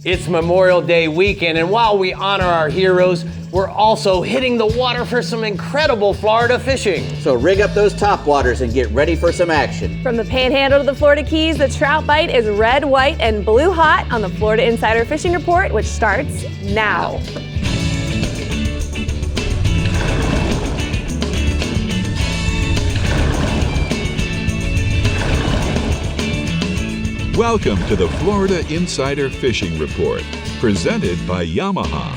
It's Memorial Day weekend, and while we honor our heroes, we're also hitting the water for some incredible Florida fishing. So rig up those top waters and get ready for some action. From the Panhandle to the Florida Keys, the trout bite is red, white, and blue hot on the Florida Insider Fishing Report, which starts now. Welcome to the Florida Insider Fishing Report, presented by Yamaha.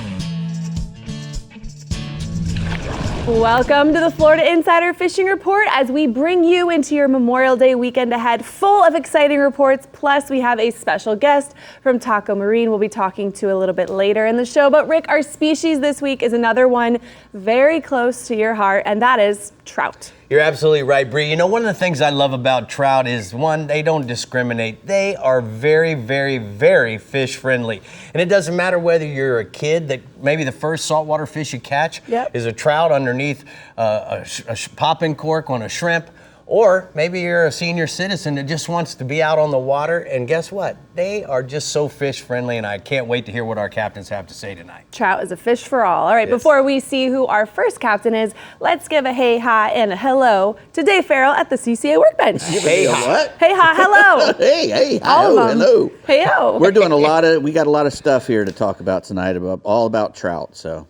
Welcome to the Florida Insider Fishing Report as we bring you into your Memorial Day weekend ahead, full of exciting reports. Plus, we have a special guest from Taco Marine we'll be talking to a little bit later in the show. But Rick, our species this week is another one very close to your heart, and that is trout. You're absolutely right, Bree. You know, one of the things I love about trout is, one, they don't discriminate. They are very, very, very fish friendly. And it doesn't matter whether you're a kid that maybe the first saltwater fish you catch is a trout underneath a popping cork on a shrimp, or maybe you're a senior citizen that just wants to be out on the water. And guess what? They are just so fish friendly, and I can't wait to hear what our captains have to say tonight. Trout is a fish for all. All right, before we see who our first captain is, let's give a hey, hi, and a hello to Dave Farrell at the CCA Workbench. Hey, what? Hey, hi, hello. Hey, All of them. hello. Hey, ho. We got a lot of stuff here to talk about tonight, all about trout. So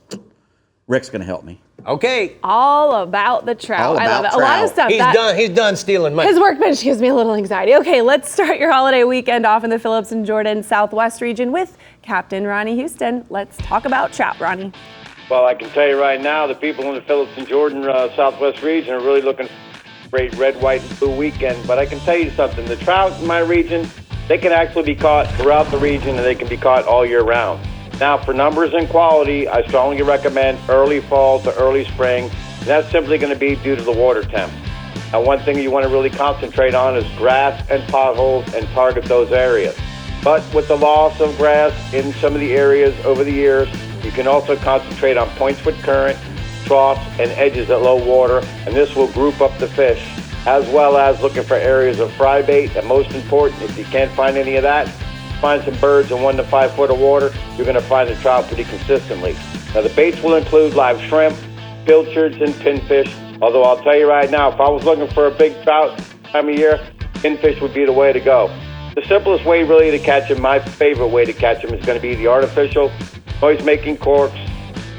Rick's going to help me. Okay. All about the trout. I love it. A lot of stuff. He's done stealing money. His workbench gives me a little anxiety. Okay, let's start your holiday weekend off in the Phillips and Jordan Southwest region with Captain Ronnie Houston. Let's talk about trout, Ronnie. Well, I can tell you right now, the people in the Phillips and Jordan Southwest region are really looking for a great red, white, and blue weekend. But I can tell you something. The trout in my region, they can actually be caught throughout the region, and they can be caught all year round. Now, for numbers and quality, I strongly recommend early fall to early spring. And that's simply going to be due to the water temp. Now, one thing you want to really concentrate on is grass and potholes and target those areas. But with the loss of grass in some of the areas over the years, you can also concentrate on points with current, troughs, and edges at low water, and this will group up the fish, as well as looking for areas of fry bait. And most important, if you can't find any of that, find some birds in 1 to 5 foot of water, you're going to find the trout pretty consistently. Now, the baits will include live shrimp, pilchards, and pinfish, although I'll tell you right now, if I was looking for a big trout time of year, pinfish would be the way to go. The simplest way really to catch them, my favorite way to catch them, is going to be the artificial noise-making corks.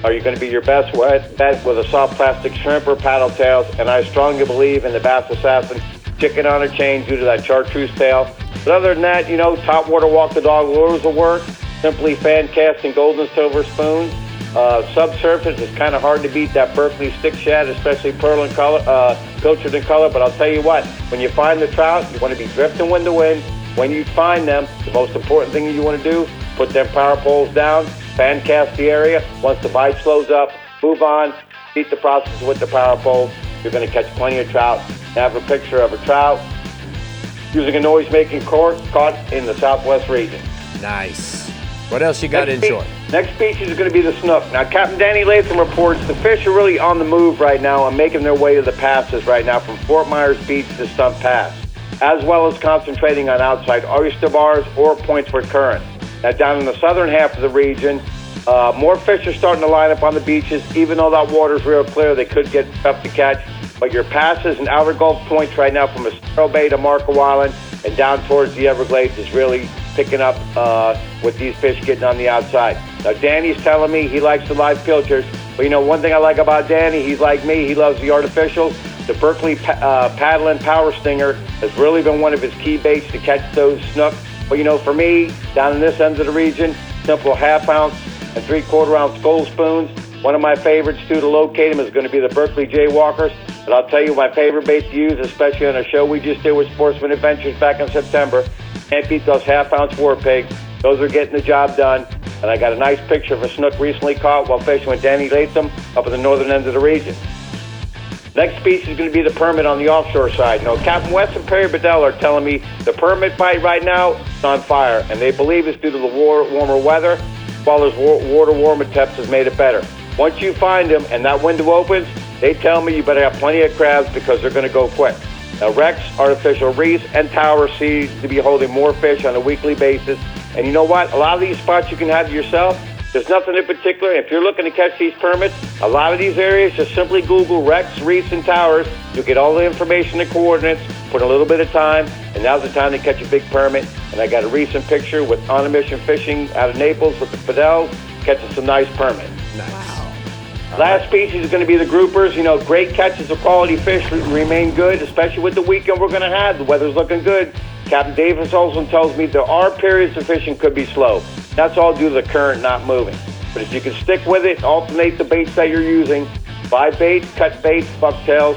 Are you going to be your best bet with a soft plastic shrimp or paddle tails? And I strongly believe in the Bass Assassin chicken on a chain due to that chartreuse tail. But other than that, you know, top water walk the dog lures will work. Simply fan casting gold and silver spoons. Subsurface is kind of hard to beat that Berkeley stick shad, especially pearl in color, pilchard in color. But I'll tell you what, when you find the trout, you want to be drifting wind to wind. When you find them, the most important thing you want to do, put them power poles down, fan cast the area. Once the bite slows up, move on, beat the process with the power poles. You're going to catch plenty of trout. Have a picture of a trout using a noise-making cork caught in the Southwest region. Nice. What else you got in short? Next species is going to be the snook. Now, Captain Danny Latham reports the fish are really on the move right now and making their way to the passes right now from Fort Myers Beach to Stump Pass, as well as concentrating on outside oyster bars or points with current. Now, down in the southern half of the region, more fish are starting to line up on the beaches. Even though that water's real clear, they could get tough to catch. But your passes and outer Gulf points right now from Estero Bay to Marco Island and down towards the Everglades is really picking up with these fish getting on the outside. Now, Danny's telling me he likes the live pilchards. But, you know, one thing I like about Danny, he's like me. He loves the artificial. The Berkeley paddling power stinger has really been one of his key baits to catch those snook. But, you know, for me, down in this end of the region, simple half-ounce and 3/4-ounce gold spoons. One of my favorites, too, to locate them is going to be the Berkeley Jaywalkers. But I'll tell you my favorite bait to use, especially on a show we just did with Sportsman Adventures back in September. Can't beat those half-ounce war pigs. Those are getting the job done. And I got a nice picture of a snook recently caught while fishing with Danny Latham up at the northern end of the region. Next species is going to be the permit on the offshore side. Now, Captain West and Perry Bedell are telling me the permit bite right now is on fire, and they believe it's due to the warmer weather, while as water warmer temps has made it better. Once you find them and that window opens, they tell me you better have plenty of crabs because they're going to go quick. Now, Rex, artificial reefs, and towers seem to be holding more fish on a weekly basis And you know what? A lot of these spots you can have yourself. There's nothing in particular. If you're looking to catch these permits, a lot of these areas, just simply Google wrecks, reefs, and towers. You'll get all the information and coordinates, put a little bit of time, and now's the time to catch a big permit. And I got a recent picture with On a Mission Fishing out of Naples with the Fidels, catching some nice permits. Last species is going to be the groupers. You know, great catches of quality fish remain good, especially with the weekend we're going to have. The weather's looking good. Captain Davis also tells me there are periods of fishing could be slow. That's all due to the current not moving. But if you can stick with it, alternate the baits that you're using, buy baits, cut baits, bucktails,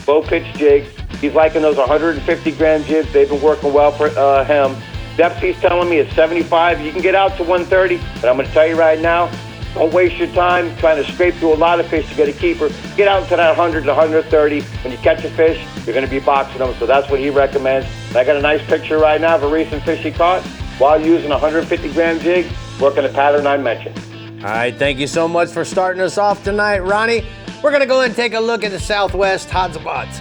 low pitch jigs. He's liking those 150-gram jigs. They've been working well for him. Depth he's telling me is 75. You can get out to 130, but I'm going to tell you right now, don't waste your time trying to scrape through a lot of fish to get a keeper. Get out into that 100 to 130. When you catch a fish, you're going to be boxing them, so that's what he recommends. And I got a nice picture right now of a recent fish he caught while using a 150-gram jig, working the pattern I mentioned. All right, thank you so much for starting us off tonight, Ronnie. We're going to go ahead and take a look at the Southwest hotspots.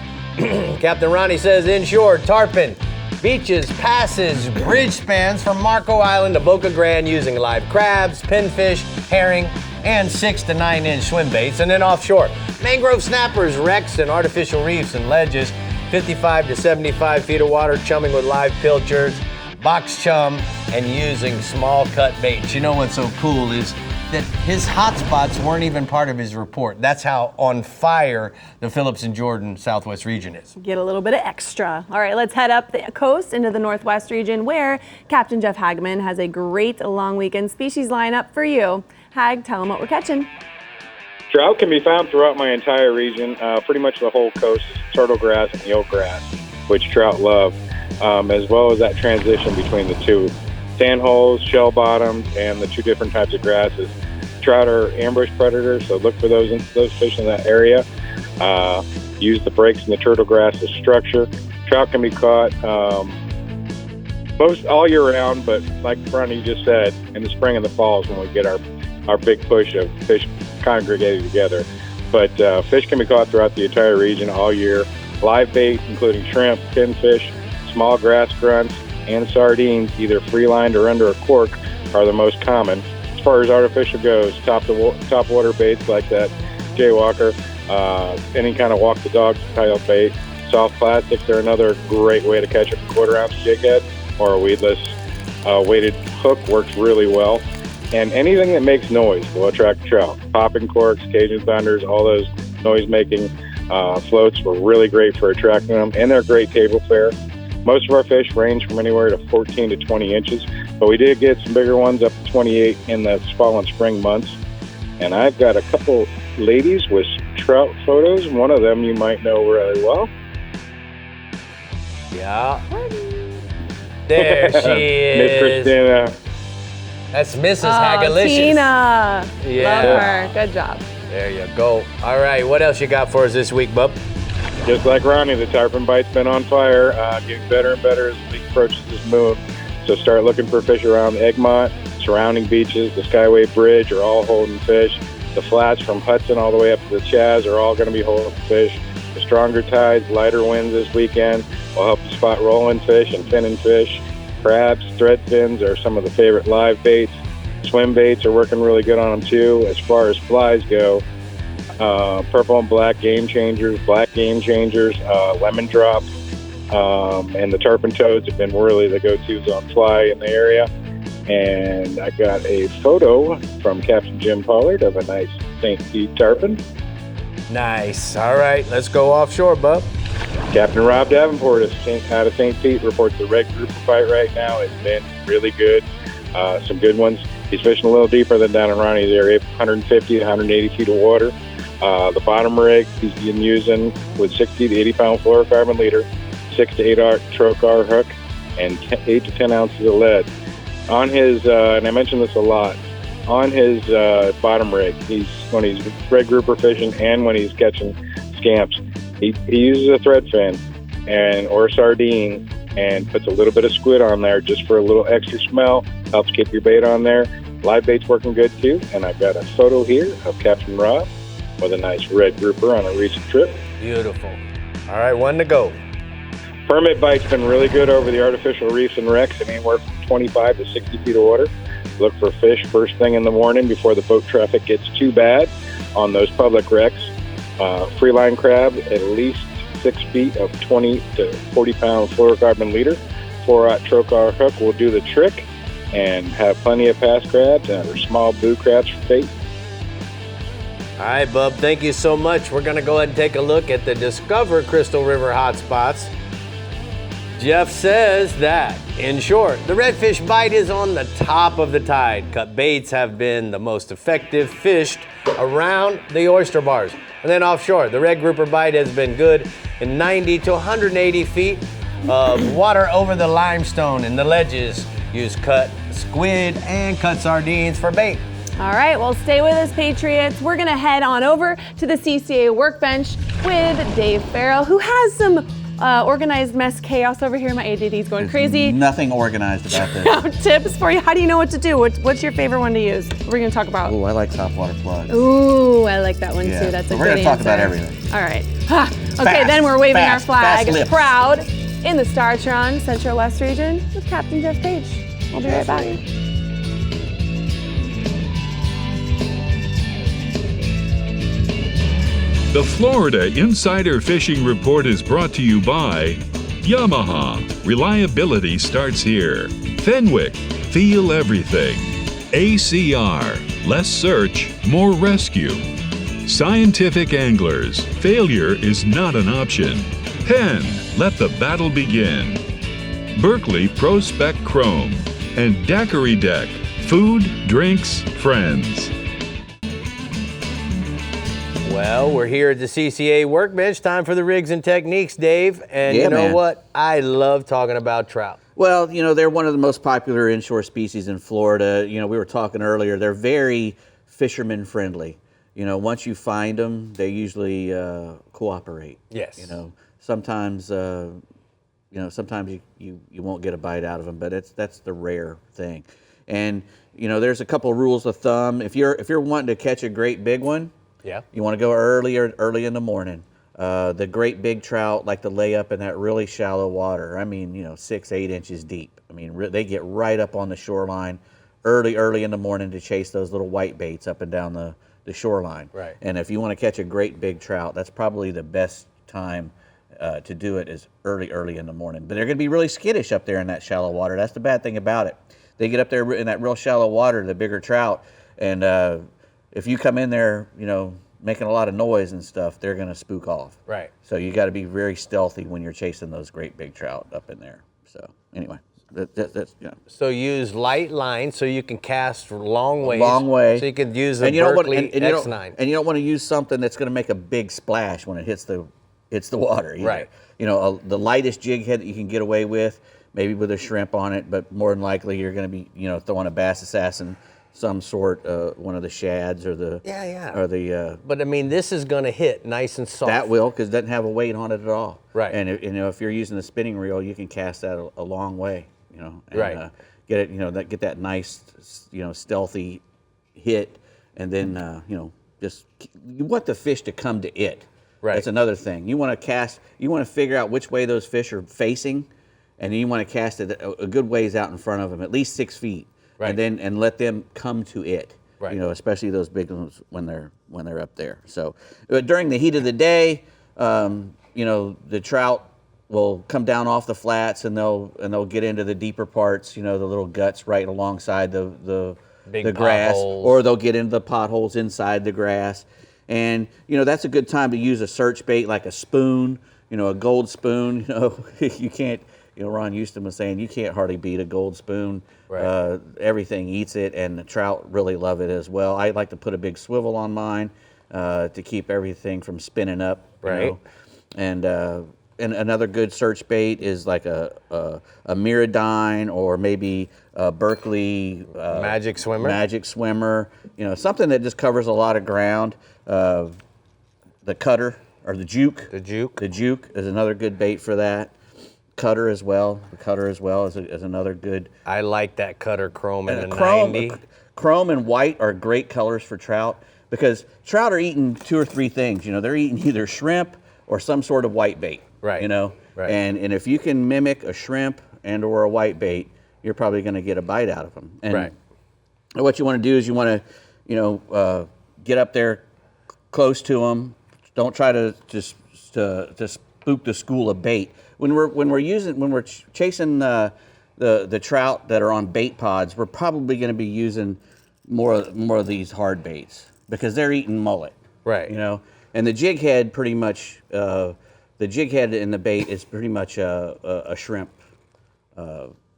Captain Ronnie says inshore, tarpon, beaches, passes, bridge spans from Marco Island to Boca Grande using live crabs, pinfish, herring, and 6 to 9 inch swim baits. And then offshore, mangrove snappers, wrecks, and artificial reefs and ledges, 55 to 75 feet of water, chumming with live pilchards, box chum, and using small cut baits. You know what's so cool is that his hotspots weren't even part of his report. That's how on fire the Phillips and Jordan Southwest region is. Get a little bit of extra. All right, let's head up the coast into the Northwest region where Captain Jeff Hagman has a great long weekend species lineup for you. Hag, tell him what we're catching. Trout can be found throughout my entire region, pretty much the whole coast, turtle grass and eelgrass, which trout love, as well as that transition between the two. Sand holes, shell bottoms, and the two different types of grasses. Trout are ambush predators, so look for those fish in that area. Use the breaks in the turtle grass as structure. Trout can be caught most all year round, but like Ronnie just said, in the spring and the fall is when we get our big push of fish congregated together. But fish can be caught throughout the entire region all year. Live bait, including shrimp, pinfish, small grass grunts, and sardines, either free-lined or under a cork, are the most common. As far as artificial goes, top water baits like that jaywalker, any kind of walk the dog style bait, soft plastics are another great way to catch a quarter-ounce jig head, or a weedless weighted hook works really well. And anything that makes noise will attract trout. Popping corks, Cajun thunders, all those noise-making floats were really great for attracting them, and they're great table fare. Most of our fish range from anywhere to 14 to 20 inches, but we did get some bigger ones up to 28 in the fall and spring months. And I've got a couple ladies with trout photos. One of them you might know really well. Yeah. There she is. Miss Christina. That's Mrs. Hagalicious. Tina. Yeah. Love her. Good job. There you go. All right, what else you got for us this week, bub? Just like Ronnie, the tarpon bite's been on fire, getting better and better as the week approaches this moon. So start looking for fish around Egmont, surrounding beaches. The Skyway Bridge are all holding fish. The flats from Hudson all the way up to the Chaz are all going to be holding fish. The stronger tides, lighter winds this weekend will help you spot rolling fish and finning fish. Crabs, thread fins are some of the favorite live baits. Swim baits are working really good on them too. As far as flies go, purple and black game changers, lemon drop, and the tarpon toads have been really the go-tos on fly in the area. And I got a photo from Captain Jim Pollard of a nice St. Pete tarpon. Nice. All right, let's go offshore, bub. Captain Rob Davenport out of St. Pete reports the red grouper fight right now has been really good. Some good ones. He's fishing a little deeper than down in Ronnie's area, 150 to 180 feet of water. The bottom rig he's been using with 60 to 80 pound fluorocarbon leader, 6 to 8 arc trocar hook, and 8 to 10 ounces of lead. On his, and I mention this a lot, on his bottom rig, when he's red grouper fishing and when he's catching scamps, he uses a thread fin or a sardine and puts a little bit of squid on there just for a little extra smell, helps keep your bait on there. Live bait's working good too, and I've got a photo here of Captain Rob with a nice red grouper on a recent trip. Beautiful. All right, one to go. Permit bite's been really good over the artificial reefs and wrecks in anywhere from 25 to 60 feet of water. Look for fish first thing in the morning before the boat traffic gets too bad on those public wrecks. Freeline crab, at least 6 feet of 20 to 40 pound fluorocarbon leader. 4-aught trocar hook will do the trick, and have plenty of pass crabs and other small blue crabs for bait. All right, Bub, thank you so much. We're going to go ahead and take a look at the Discover Crystal River hotspots. Jeff says that, in short, the redfish bite is on the top of the tide. Cut baits have been the most effective fished around the oyster bars. And then offshore, the red grouper bite has been good in 90 to 180 feet of water over the limestone and the ledges. Use cut squid and cut sardines for bait. All right, well, stay with us, Patriots. We're going to head on over to the CCA workbench with Dave Farrell, who has some organized mess chaos over here. My ADD's going crazy. Nothing organized about this. Tips for you. How do you know what to do? What's your favorite one to use? What are we going to talk about? Oh, I like topwater plugs. Ooh, I like that one Yeah. too. That's a We're good gonna talk answer. about everything. All right. Okay, Fast, then we're waving fast, our flag fast lips. proud in the Startron Central West region with Captain Jeff Page. We'll be right back. The Florida Insider Fishing Report is brought to you by Yamaha. Reliability starts here. Fenwick. Feel everything. ACR. Less search, more rescue. Scientific Anglers. Failure is not an option. Penn. Let the battle begin. Berkeley Pro Spec Chrome. And Daiquiri Deck. Food, drinks, friends. Well, we're here at the CCA workbench. Time for the rigs and techniques, Dave. And Yeah, you know man. what? I love talking about trout. Well, you know, they're one of the most popular inshore species in Florida. You know, we were talking earlier, they're very fisherman friendly. You know, once you find them, they usually cooperate. Yes. You know, sometimes you won't get a bite out of them, but that's the rare thing. And you know, there's a couple rules of thumb. If you're wanting to catch a great big one, Yeah. you want to go early in the morning. The great big trout like to lay up in that really shallow water. I mean, you know, 6-8 inches deep. I mean, they get right up on the shoreline early in the morning to chase those little white baits up and down the shoreline. Right. And if you want to catch a great big trout, that's probably the best time to do it is early in the morning. But they're going to be really skittish up there in that shallow water. That's the bad thing about it. They get up there in that real shallow water, the bigger trout, and if you come in there, you know, making a lot of noise and stuff, they're going to spook off. Right. So you got to be very stealthy when you're chasing those great big trout up in there. So anyway, that's you know. So use light line so you can cast long ways. Long way. So you can use the And you don't want- Berkeley and you don't- X9. And you don't want to use something that's going to make a big splash when it hits the water. Either. Right. You know, the lightest jig head that you can get away with, maybe with a shrimp on it, but more than likely you're going to be, you know, throwing a bass assassin, some sort, one of the shads or the or the. But I mean, this is going to hit nice and soft. That will, because it doesn't have a weight on it at all. Right. And you know, if you're using a spinning reel, you can cast that a long way. You know. And, Right. Get it, you know, get that nice, you know, stealthy hit, and then you know, just you want the fish to come to it. Right. That's another thing. You want to cast. You want to figure out which way those fish are facing, and then you want to cast it a good ways out in front of them, at least 6 feet. Right. And let them come to it. Right. You know, especially those big ones when they're up there. So during the heat of the day, you know, the trout will come down off the flats and they'll get into the deeper parts. You know, the little guts right alongside the Big grass, potholes. or they'll get into the potholes inside the grass. And you know, that's a good time to use a search bait like a spoon. You know, a gold spoon. You know, you can't. You know, Ron Houston was saying you can't hardly beat a gold spoon. Right. Everything eats it, and the trout really love it as well. I like to put a big swivel on mine to keep everything from spinning up. Right. You know? And another good search bait is like a Miradyne or maybe a Berkeley Magic Swimmer. Magic Swimmer. You know, something that just covers a lot of ground. The cutter or the juke. The juke. The juke is another good bait for that. Cutter as well. The cutter as well is another good. I like that cutter chrome in the Chrome, 90. chrome and white are great colors for trout because trout are eating 2 or 3 things. You know, they're eating either shrimp or some sort of white bait. Right. You know, Right. And if you can mimic a shrimp and or a whitebait, you're probably going to get a bite out of them. And Right. what you want to do is you want to, get up there close to them. Don't try to just to spook the school of bait. When we're chasing the trout that are on bait pods, we're probably going to be using more of these hard baits because they're eating mullet. Right. And the jig head pretty much the jig head in the bait is pretty much a shrimp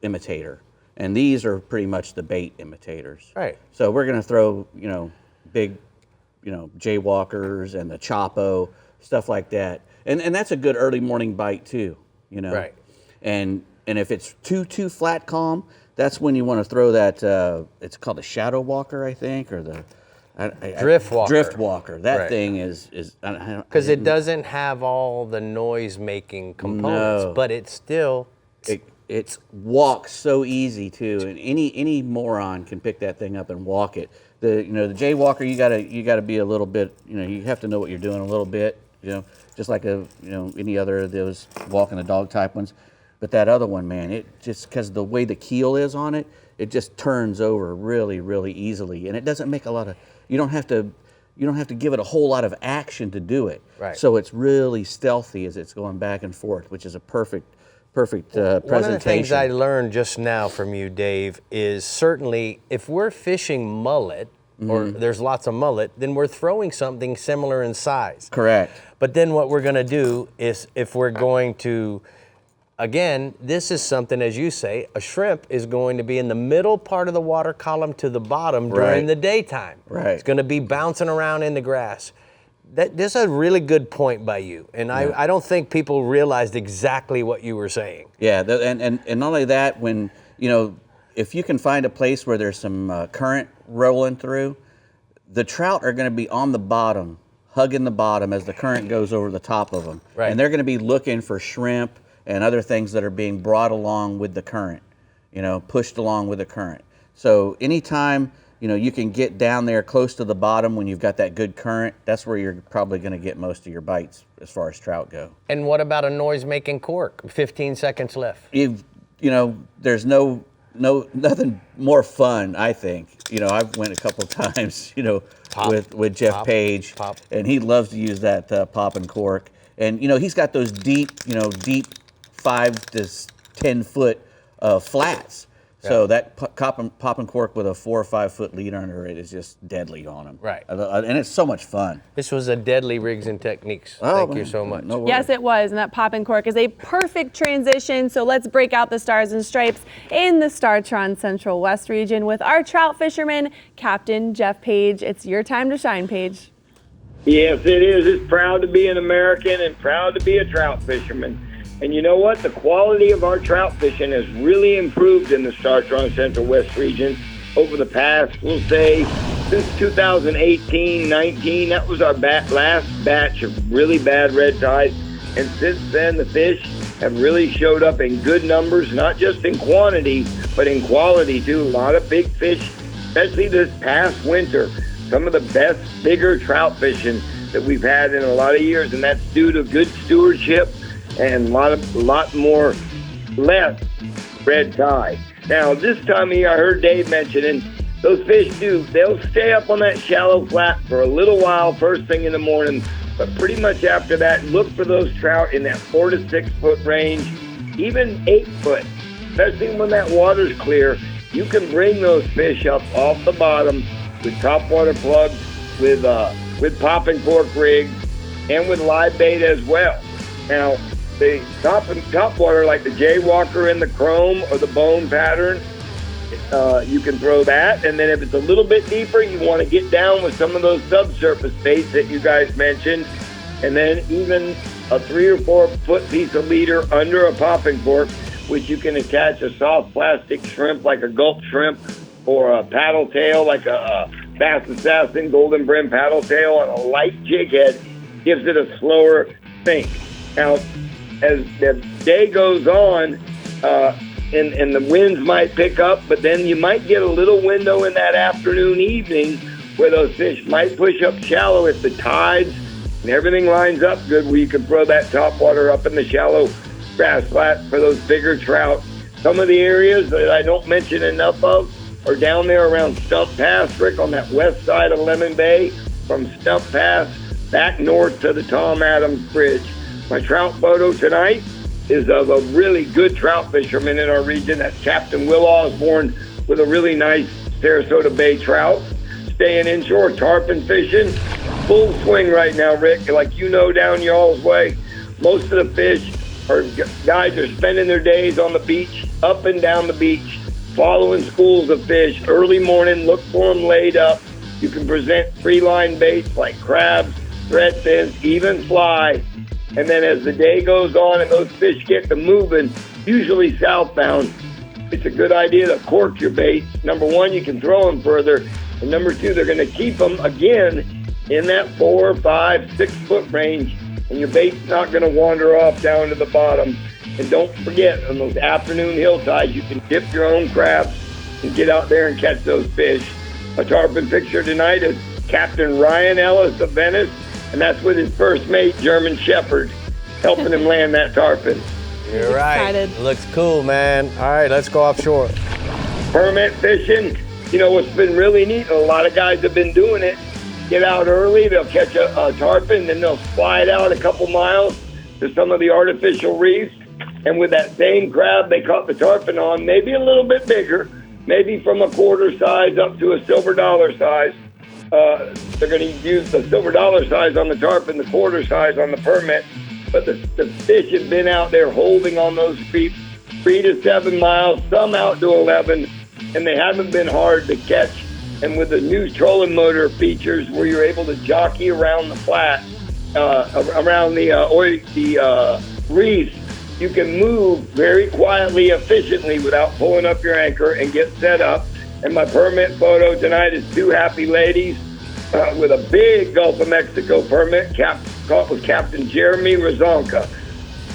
imitator, and these are pretty much the bait imitators. Right. So we're going to throw big jaywalkers and the Chapo, stuff like that, and that's a good early morning bite too. Right. And if it's too flat calm, that's when you want to throw that. It's called a shadow walker, I think, or the Drift walker. Drift walker. That Right. thing is Because it doesn't have all the noise-making components, No. but it's still it walks so easy too, and any moron can pick that thing up and walk it. The jaywalker, you gotta be a little bit, you have to know what you're doing a little bit, just like any other of those walking the dog type ones. But that other one, man, it just because the way the keel is on it, it just turns over really, really easily, and it doesn't make a lot of. You don't have to give it a whole lot of action to do it. Right. So it's really stealthy as it's going back and forth, which is a perfect presentation. One of the things I learned just now from you, Dave, is certainly if we're fishing mullet, or there's lots of mullet, then we're throwing something similar in size. Correct. But then what we're going to do is if we're going to, again, this is something, as you say, a shrimp is going to be in the middle part of the water column to the bottom during Right. the daytime. Right. It's going to be bouncing around in the grass. This is a really good point by you, and I don't think people realized exactly what you were saying. Yeah, and not only that, when if you can find a place where there's some current rolling through, the trout are going to be on the bottom, hugging the bottom as the current goes over the top of them, Right. and they're going to be looking for shrimp and other things that are being brought along with the current, pushed along with the current. So anytime you can get down there close to the bottom when you've got that good current, that's where you're probably going to get most of your bites as far as trout go. And what about a noise-making cork? 15 seconds left. There's nothing more fun, I think. I've went a couple times, Pop, with Jeff pop, Page, pop. and he loves to use that pop and cork. And he's got those deep 5 to 10 foot flats. So that pop and cork with a 4 or 5 foot lead under it is just deadly on them. Right. And it's so much fun. This was a Deadly Rigs and Techniques. Thank you so much. No worries. Yes, it was, and that pop and cork is a perfect transition. So let's break out the stars and stripes in the Startron Central West region with our trout fisherman, Captain Jeff Page. It's your time to shine, Page. Yes, it is. It's proud to be an American and proud to be a trout fisherman. And you know what? The quality of our trout fishing has really improved in the Startron Central West region over the past, we'll say, since 2018-19. That was our last batch of really bad red tide. And since then, the fish have really showed up in good numbers, not just in quantity, but in quality, too. A lot of big fish, especially this past winter. Some of the best, bigger trout fishing that we've had in a lot of years, and that's due to good stewardship and less red tide. Now, this time of year, I heard Dave mentioning those fish they'll stay up on that shallow flat for a little while first thing in the morning, but pretty much after that, look for those trout in that 4 to 6 foot range, even 8 foot, especially when that water's clear. You can bring those fish up off the bottom with topwater plugs, with pop and cork rigs, and with live bait as well. Now, the top water, like the jaywalker in the chrome or the bone pattern, you can throw that. And then if it's a little bit deeper, you want to get down with some of those subsurface baits that you guys mentioned. And then even a 3 or 4 foot piece of leader under a popping cork, which you can attach a soft plastic shrimp like a gulp shrimp or a paddle tail like a Bass Assassin golden brim paddle tail on a light jig head, gives it a slower sink. Now, as the day goes on, and the winds might pick up, but then you might get a little window in that afternoon, evening, where those fish might push up shallow if the tides and everything lines up good, where you can throw that top water up in the shallow grass flats for those bigger trout. Some of the areas that I don't mention enough of are down there around Stump Pass, Rick, on that west side of Lemon Bay, from Stump Pass back north to the Tom Adams Bridge. My trout photo tonight is of a really good trout fisherman in our region. That's Captain Will Osborne with a really nice Sarasota Bay trout. Staying inshore, tarpon fishing, full swing right now, Rick. Like you know, down y'all's way, most of the fish guys are spending their days on the beach, up and down the beach, following schools of fish. Early morning, look for them laid up. You can present free line baits like crabs, thread fins, even fly. And then as the day goes on and those fish get to moving, usually southbound, it's a good idea to cork your baits. Number one, you can throw them further. And number two, they're going to keep them, again, in that 4, 5, 6 foot range. And your bait's not going to wander off down to the bottom. And don't forget, on those afternoon hillsides, you can dip your own crabs and get out there and catch those fish. A tarpon picture tonight is Captain Ryan Ellis of Venice, and that's with his first mate, German Shepherd, helping him land that tarpon. You're right. Excited. Looks cool, man. All right, let's go offshore. Permit fishing, you know what's been really neat, a lot of guys have been doing it. Get out early, they'll catch a tarpon, then they'll fly it out a couple miles to some of the artificial reefs, and with that same crab they caught the tarpon on, maybe a little bit bigger, maybe from a quarter size up to a silver dollar size. They're going to use the silver dollar size on the tarpon, the quarter size on the permit. But the fish have been out there holding on those feet 3 to 7 miles, some out to 11, and they haven't been hard to catch. And with the new trolling motor features where you're able to jockey around the flat, around the reefs, you can move very quietly, efficiently without pulling up your anchor and get set up. And my permit photo tonight is 2 happy ladies with a big Gulf of Mexico permit caught with Captain Jeremy Razonka.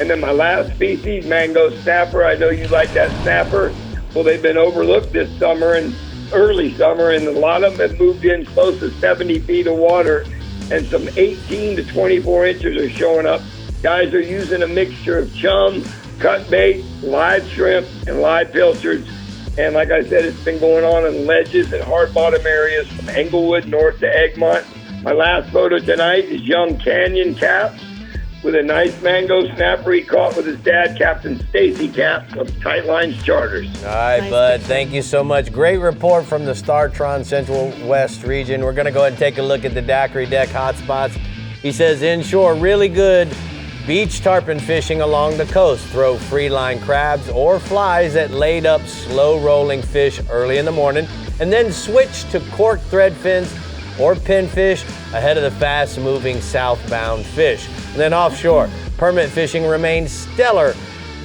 And then my last species, mango snapper. I know you like that snapper. Well, they've been overlooked this summer and early summer, and a lot of them have moved in close to 70 feet of water, and some 18 to 24 inches are showing up. Guys are using a mixture of chum, cut bait, live shrimp, and live pilchards. And like I said, it's been going on in ledges and hard bottom areas from Englewood north to Egmont. My last photo tonight is young Canyon Caps with a nice mango snapper he caught with his dad, Captain Stacy Caps of Tight Lines Charters. All right, Nice bud. picture. Thank you so much. Great report from the Startron Central West region. We're going to go ahead and take a look at the Daiquiri Deck hotspots. He says inshore, really good beach tarpon fishing along the coast. Throw free line crabs or flies at laid up, slow rolling fish early in the morning, and then switch to cork thread fins or pinfish ahead of the fast moving southbound fish. And then offshore, permit fishing remains stellar.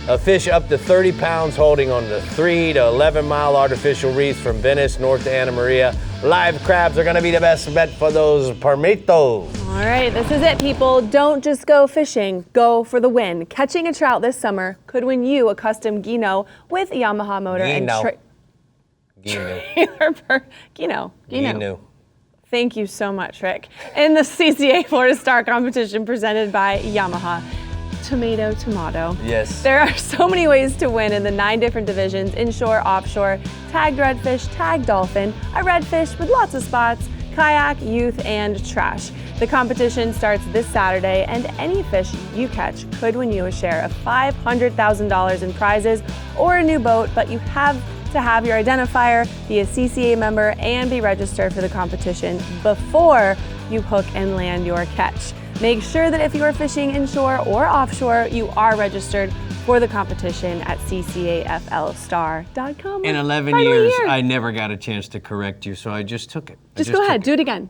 A fish up to 30 pounds holding on the 3 to 11 mile artificial reefs from Venice north to Anna Maria. Live crabs are gonna be the best bet for those permitos. All right, this is it, people. Don't just go fishing, go for the win. Catching a trout this summer could win you a custom Gino with a Yamaha motor Gino. and Gino. Gino. Thank you so much, Rick. In the CCA Florida Star competition presented by Yamaha. Tomato. Yes. There are so many ways to win in the 9 different divisions: inshore, offshore, tagged redfish, tagged dolphin, a redfish with lots of spots, kayak, youth, and trash. The competition starts this Saturday, and any fish you catch could win you a share of $500,000 in prizes or a new boat, but you have to have your identifier, be a CCA member, and be registered for the competition before you hook and land your catch. Make sure that if you are fishing inshore or offshore, you are registered for the competition at ccaflstar.com. In 11 Finally years, here. I never got a chance to correct you, so I just took it. Just go ahead, do it again.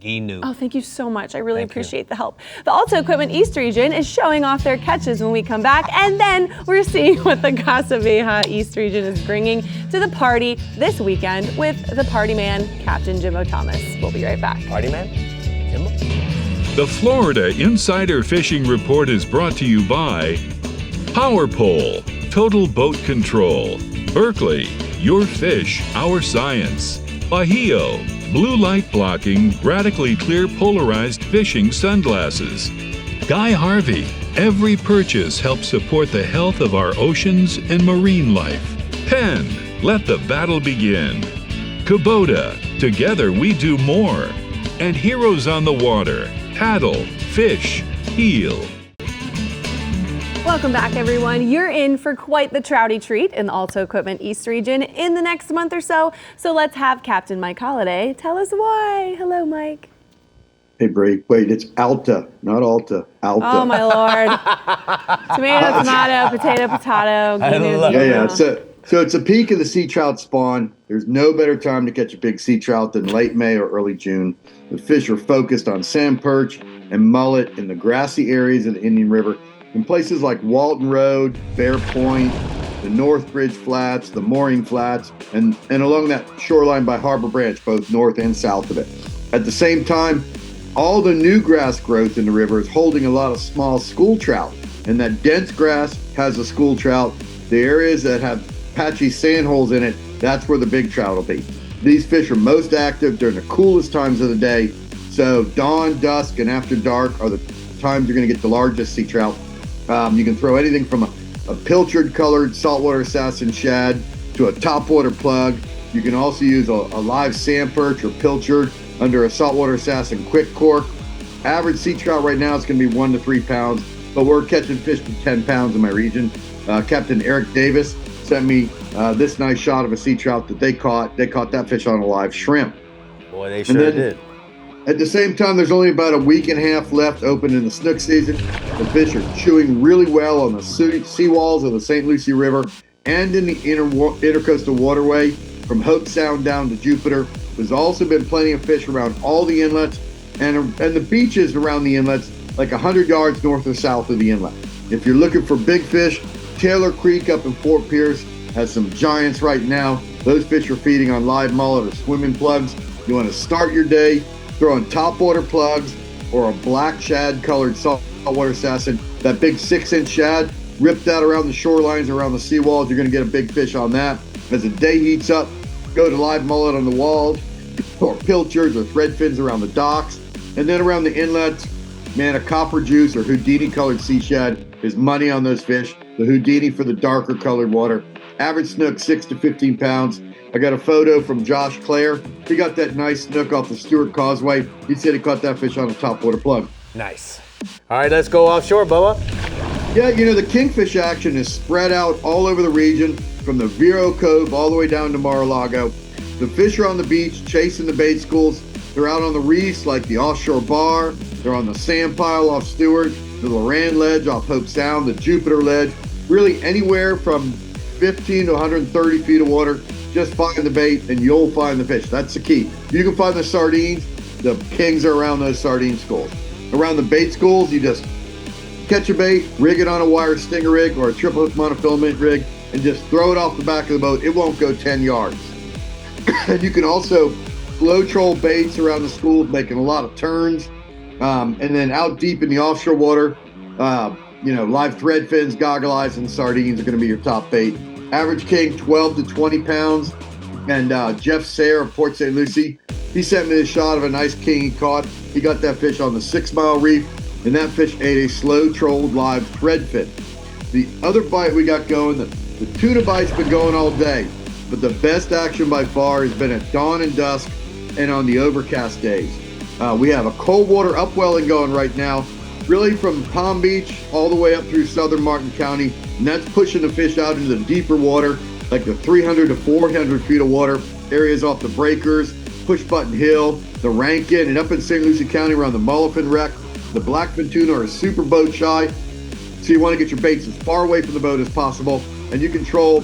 Ginu. Oh, thank you so much. I really Thank you. appreciate the help. The Alta Equipment East region is showing off their catches when we come back, and then we're seeing what the Casa Vieja East region is bringing to the party this weekend with the party man, Captain Jimbo Thomas. We'll be right back. Party man? Jimbo? The Florida Insider Fishing Report is brought to you by Power Pole, Total Boat Control, Berkeley, Your Fish, Our Science, Bajío, Blue Light Blocking, Radically Clear Polarized Fishing Sunglasses, Guy Harvey, every purchase helps support the health of our oceans and marine life. Penn, let the battle begin. Kubota, together we do more. And Heroes on the Water, paddle, fish, heal. Welcome back, everyone. You're in for quite the trouty treat in the Alto Equipment East region in the next month or so. So let's have Captain Mike Holliday tell us why. Hello, Mike. Hey, Bree. Wait, it's Alta, not Alta. Alta. Oh, my Lord. Tomato, tomato, potato, potato. Yeah. So it's a peak of the sea trout spawn. There's no better time to catch a big sea trout than late May or early June. The fish are focused on sand perch and mullet in the grassy areas of the Indian River, in places like Walton Road, Bear Point, the Northbridge Flats, the Mooring Flats, and along that shoreline by Harbor Branch, both north and south of it. At the same time, all the new grass growth in the river is holding a lot of small school trout, and that dense grass has a school trout. The areas that have patchy sand holes in it, that's where the big trout will be. These fish are most active during the coolest times of the day, so dawn, dusk, and after dark are the times you're going to get the largest sea trout. You can throw anything from a pilchard colored saltwater assassin shad to a topwater plug. You can also use a live sand perch or pilchard under a saltwater assassin quick cork. Average sea trout right now is going to be 1 to 3 pounds, but we're catching fish to 10 pounds in my region. Captain Eric Davis sent me this nice shot of a sea trout that they caught. They caught that fish on a live shrimp. Boy, they sure did. At the same time, there's only about a week and a half left open in the snook season. The fish are chewing really well on the seawalls of the St. Lucie River and in the intercoastal waterway from Hope Sound down to Jupiter. There's also been plenty of fish around all the inlets and the beaches around the inlets, like 100 yards north or south of the inlet. If you're looking for big fish, Taylor Creek up in Fort Pierce has some giants right now. Those fish are feeding on live mullet or swimming plugs. You want to start your day throwing topwater plugs or a black shad colored saltwater assassin. That big 6-inch shad, rip that around the shorelines, around the seawalls. You're going to get a big fish on that. As the day heats up, go to live mullet on the walls or pilchards or thread fins around the docks. And then around the inlets, man, a copper juice or Houdini colored sea shad is money on those fish. The Houdini for the darker colored water. Average snook 6 to 15 pounds. I got a photo from Josh Clare. He got that nice snook off the Stewart Causeway. He said he caught that fish on a topwater plug. Nice. All right, let's go offshore, Bubba. Yeah, the kingfish action is spread out all over the region, from the Vero Cove all the way down to Mar-a-Lago. The fish are on the beach chasing the bait schools. They're out on the reefs like the offshore bar. They're on the sand pile off Stewart, the Loran Ledge off Hope Sound, the Jupiter Ledge. Really anywhere from 15 to 130 feet of water. Just find the bait and you'll find the fish. That's the key. You can find the sardines. The kings are around those sardine schools. Around the bait schools, you just catch a bait, rig it on a wire stinger rig or a triple hook monofilament rig, and just throw it off the back of the boat. It won't go 10 yards. And you can also flow troll baits around the schools, making a lot of turns. And then out deep in the offshore water, live thread fins, goggle eyes, and sardines are going to be your top bait. Average king, 12 to 20 pounds. And Jeff Sayre of Port St. Lucie, he sent me a shot of a nice king he caught. He got that fish on the 6 Mile Reef, and that fish ate a slow trolled live thread fin. The other bite we got going, the tuna bite's been going all day, but the best action by far has been at dawn and dusk and on the overcast days. We have a cold water upwelling going right now, really from Palm Beach all the way up through southern Martin County, and that's pushing the fish out into the deeper water, like the 300 to 400 feet of water, areas off the Breakers, Push Button Hill, the Rankin, and up in St. Lucie County around the Mullifin Wreck. The blackfin tuna are super boat shy, so you want to get your baits as far away from the boat as possible, and you control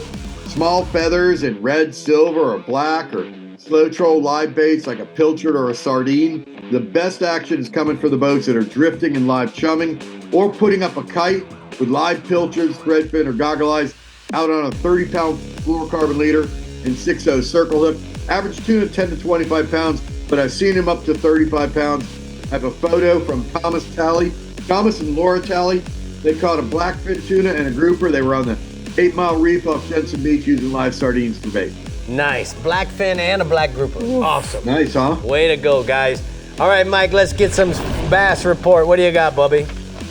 small feathers in red, silver, or black, or slow troll live baits like a pilchard or a sardine. The best action is coming for the boats that are drifting and live chumming, or putting up a kite with live pilchards, threadfin, or goggle eyes out on a 30-pound fluorocarbon leader and 6/0 circle hook. Average tuna 10 to 25 pounds, but I've seen him up to 35 pounds. I have a photo from Thomas and Laura Talley. They caught a blackfin tuna and a grouper. They were on the 8 Mile Reef off Jensen Beach using live sardines for bait. Nice. Blackfin and a black grouper. Ooh. Awesome. Nice, huh? Way to go, guys. All right, Mike, let's get some bass report. What do you got, Bubby?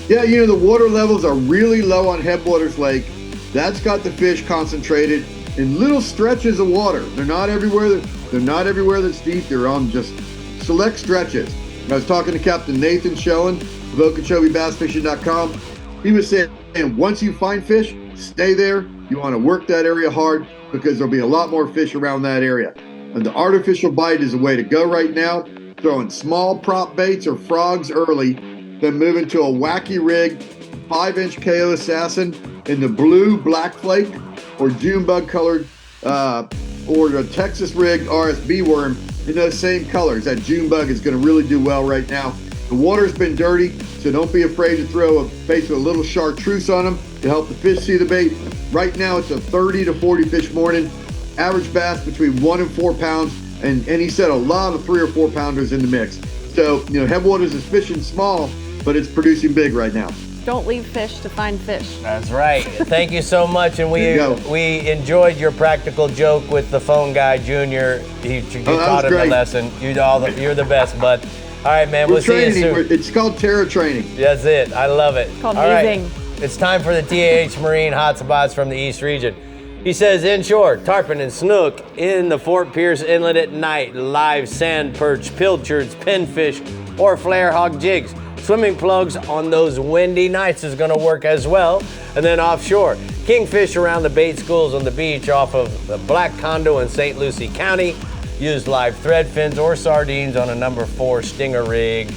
Yeah, the water levels are really low on Headwaters Lake. That's got the fish concentrated in little stretches of water. They're not everywhere. They're not everywhere that's deep. They're on just select stretches. I was talking to Captain Nathan Schoen of OkeechobeeBassFishing.com. He was saying, once you find fish, stay there. You want to work that area hard because there'll be a lot more fish around that area. And the artificial bite is the way to go right now. Throwing small prop baits or frogs early, then moving to a wacky rig, 5-inch KO Assassin in the blue black flake or June bug colored, or a Texas rigged RSB worm in those same colors. That June bug is going to really do well right now. The water's been dirty, so don't be afraid to throw a bait with a little chartreuse on them to help the fish see the bait. Right now it's a 30 to 40 fish morning, average bass between 1 and 4 pounds, and he said a lot of 3 or 4 pounders in the mix. So, Headwaters is fishing small, but it's producing big right now. Don't leave fish to find fish. That's right. Thank you so much, and we enjoyed your practical joke with the phone guy, Junior. You taught him the lesson. You're the best, bud. All right, man. We'll see you soon. It's called Terra Training. That's it. I love it. It's called All right. musing. It's time for the TAH Marine hotspots from the East region. He says inshore, tarpon and snook in the Fort Pierce Inlet at night, live sand perch, pilchards, pinfish, or flare hog jigs. Swimming plugs on those windy nights is gonna work as well. And then offshore, kingfish around the bait schools on the beach off of the Black Condo in St. Lucie County. Use live thread fins or sardines on a number 4 stinger rig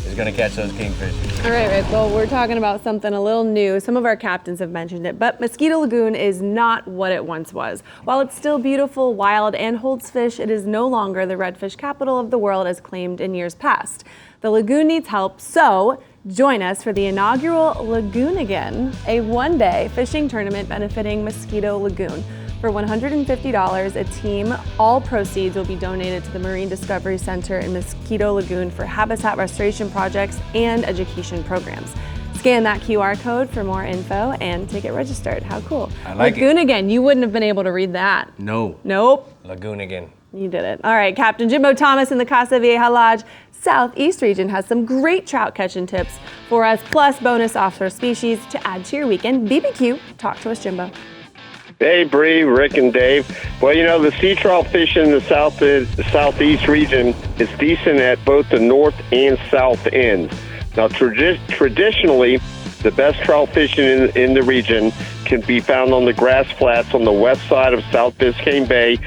is gonna catch those kingfish. All right, Rick, well, we're talking about something a little new. Some of our captains have mentioned it, but Mosquito Lagoon is not what it once was. While it's still beautiful, wild, and holds fish, it is no longer the redfish capital of the world as claimed in years past. The lagoon needs help, so join us for the inaugural Lagoon Again, a one-day fishing tournament benefiting Mosquito Lagoon. For $150 a team, all proceeds will be donated to the Marine Discovery Center in Mosquito Lagoon for habitat restoration projects and education programs. Scan that QR code for more info and to get registered. How cool. I like Lagoon Again, you wouldn't have been able to read that. No. Nope. Lagoon Again. You did it. All right, Captain Jimbo Thomas in the Casa Vieja Lodge Southeast region has some great trout catching tips for us, plus bonus offshore species to add to your weekend BBQ. Talk to us, Jimbo. Hey, Bree, Rick, and Dave. Well, the sea trout fishing in the southeast region is decent at both the north and south ends. Now, traditionally, the best trout fishing in the region can be found on the grass flats on the west side of South Biscayne Bay,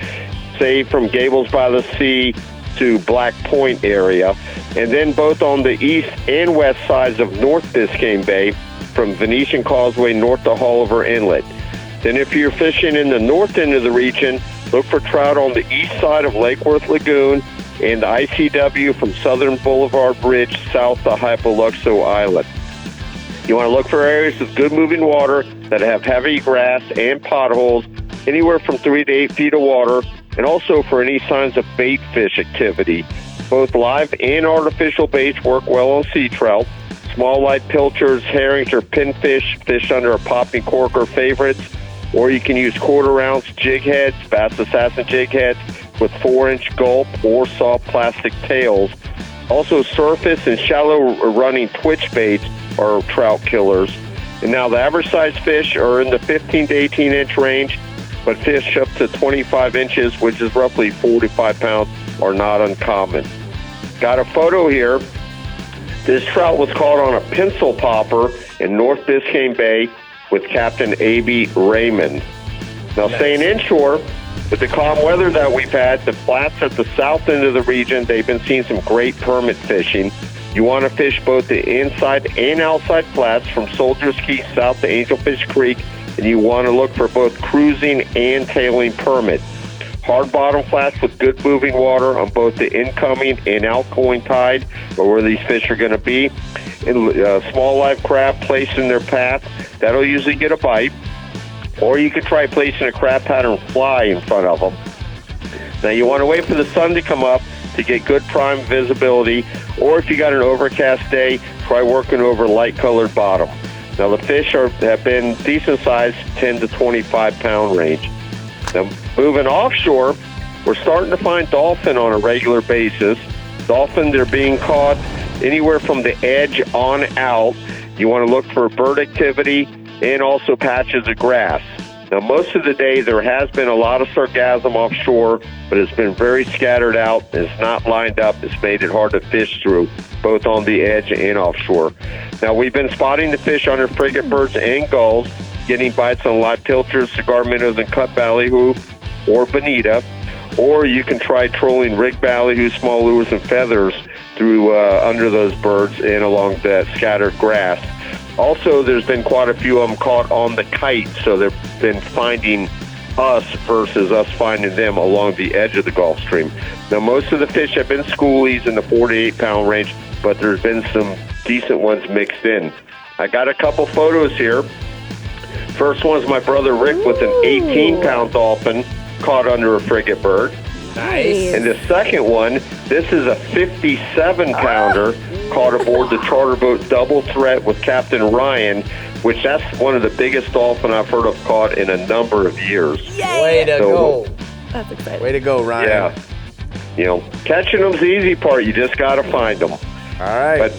say from Gables by the Sea to Black Point area, and then both on the east and west sides of North Biscayne Bay from Venetian Causeway north to Oliver Inlet. Then if you're fishing in the north end of the region, look for trout on the east side of Lake Worth Lagoon and the ICW from Southern Boulevard Bridge south to Hypoluxo Island. You want to look for areas with good moving water that have heavy grass and potholes, anywhere from 3 to 8 feet of water, and also for any signs of bait fish activity. Both live and artificial baits work well on sea trout. Small light pilchards, herrings, or pinfish fished under a popping cork are favorites. Or you can use quarter-ounce jig heads, Bass Assassin jig heads, with 4-inch gulp or soft plastic tails. Also, surface and shallow running twitch baits are trout killers. And now the average size fish are in the 15 to 18-inch range, but fish up to 25 inches, which is roughly 45 pounds, are not uncommon. Got a photo here. This trout was caught on a pencil popper in North Biscayne Bay with Captain A.B. Raymond. Now, staying inshore, with the calm weather that we've had, the flats at the south end of the region, they've been seeing some great permit fishing. You want to fish both the inside and outside flats from Soldiers Key south to Angelfish Creek, and you want to look for both cruising and tailing permit. Hard bottom flats with good moving water on both the incoming and outgoing tide, or where these fish are going to be. And small live crab placed in their path, that'll usually get a bite. Or you could try placing a crab pattern fly in front of them. Now you want to wait for the sun to come up to get good prime visibility, or if you got an overcast day, try working over light colored bottom. Now the fish have been decent size, 10 to 25 pound range. Now moving offshore, we're starting to find dolphin on a regular basis. Dolphin, they're being caught anywhere from the edge on out, You want to look for bird activity and also patches of grass. Now, most of the day, there has been a lot of sargassum offshore, but it's been very scattered out. It's not lined up. It's made it hard to fish through, both on the edge and offshore. Now, we've been spotting the fish under frigate birds and gulls, getting bites on live pilchards, cigar minnows, and cut ballyhoo, or bonita. Or you can try trolling rig ballyhoo, small lures, and feathers through under those birds and along that scattered grass. Also, there's been quite a few of them caught on the kite, so they've been finding us versus us finding them along the edge of the Gulf Stream. Now, most of the fish have been schoolies in the 4 to 8 pound range, but there's been some decent ones mixed in. I got a couple photos here. First one's my brother Rick with an 18-pound dolphin caught under a frigate bird. Nice. And the second one, this is a 57-pounder caught aboard the charter boat Double Threat with Captain Ryan, which that's one of the biggest dolphin I've heard of caught in a number of years. Way to go. That's exciting. Way to go, Ryan. Yeah. You know, catching them's the easy part. You just got to find them. All right. But,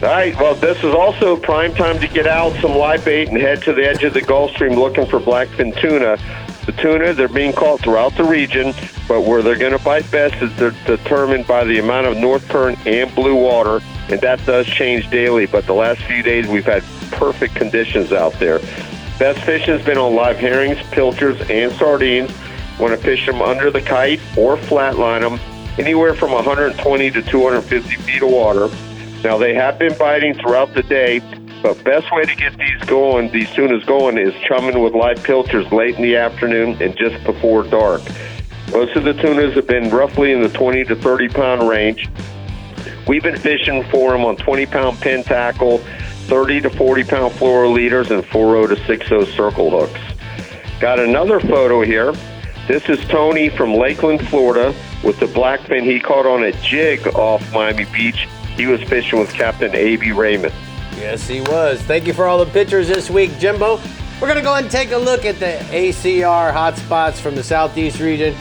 all right, well, this is also prime time to get out some live bait and head to the edge of the Gulf Stream looking for blackfin tuna. The tuna, they're being caught throughout the region, but where they're going to bite best is they're determined by the amount of north current and blue water, and that does change daily. But the last few days, we've had perfect conditions out there. Best fishing has been on live herrings, pilchards, and sardines. Want to fish them under the kite or flatline them, anywhere from 120 to 250 feet of water. Now, they have been biting throughout the day, but best way to get these tunas going, is chumming with live pilchards late in the afternoon and just before dark. Most of the tunas have been roughly in the 20 to 30 pound range. We've been fishing for them on 20-pound pin tackle, 30 to 40 pound fluoro leaders, and 4.0 to 6.0 circle hooks. Got another photo here. This is Tony from Lakeland, Florida, with the blackfin he caught on a jig off Miami Beach. He was fishing with Captain A.B. Raymond. Yes, he was. Thank you for all the pictures this week, Jimbo. We're going to go ahead and take a look at the ACR hotspots from the southeast region.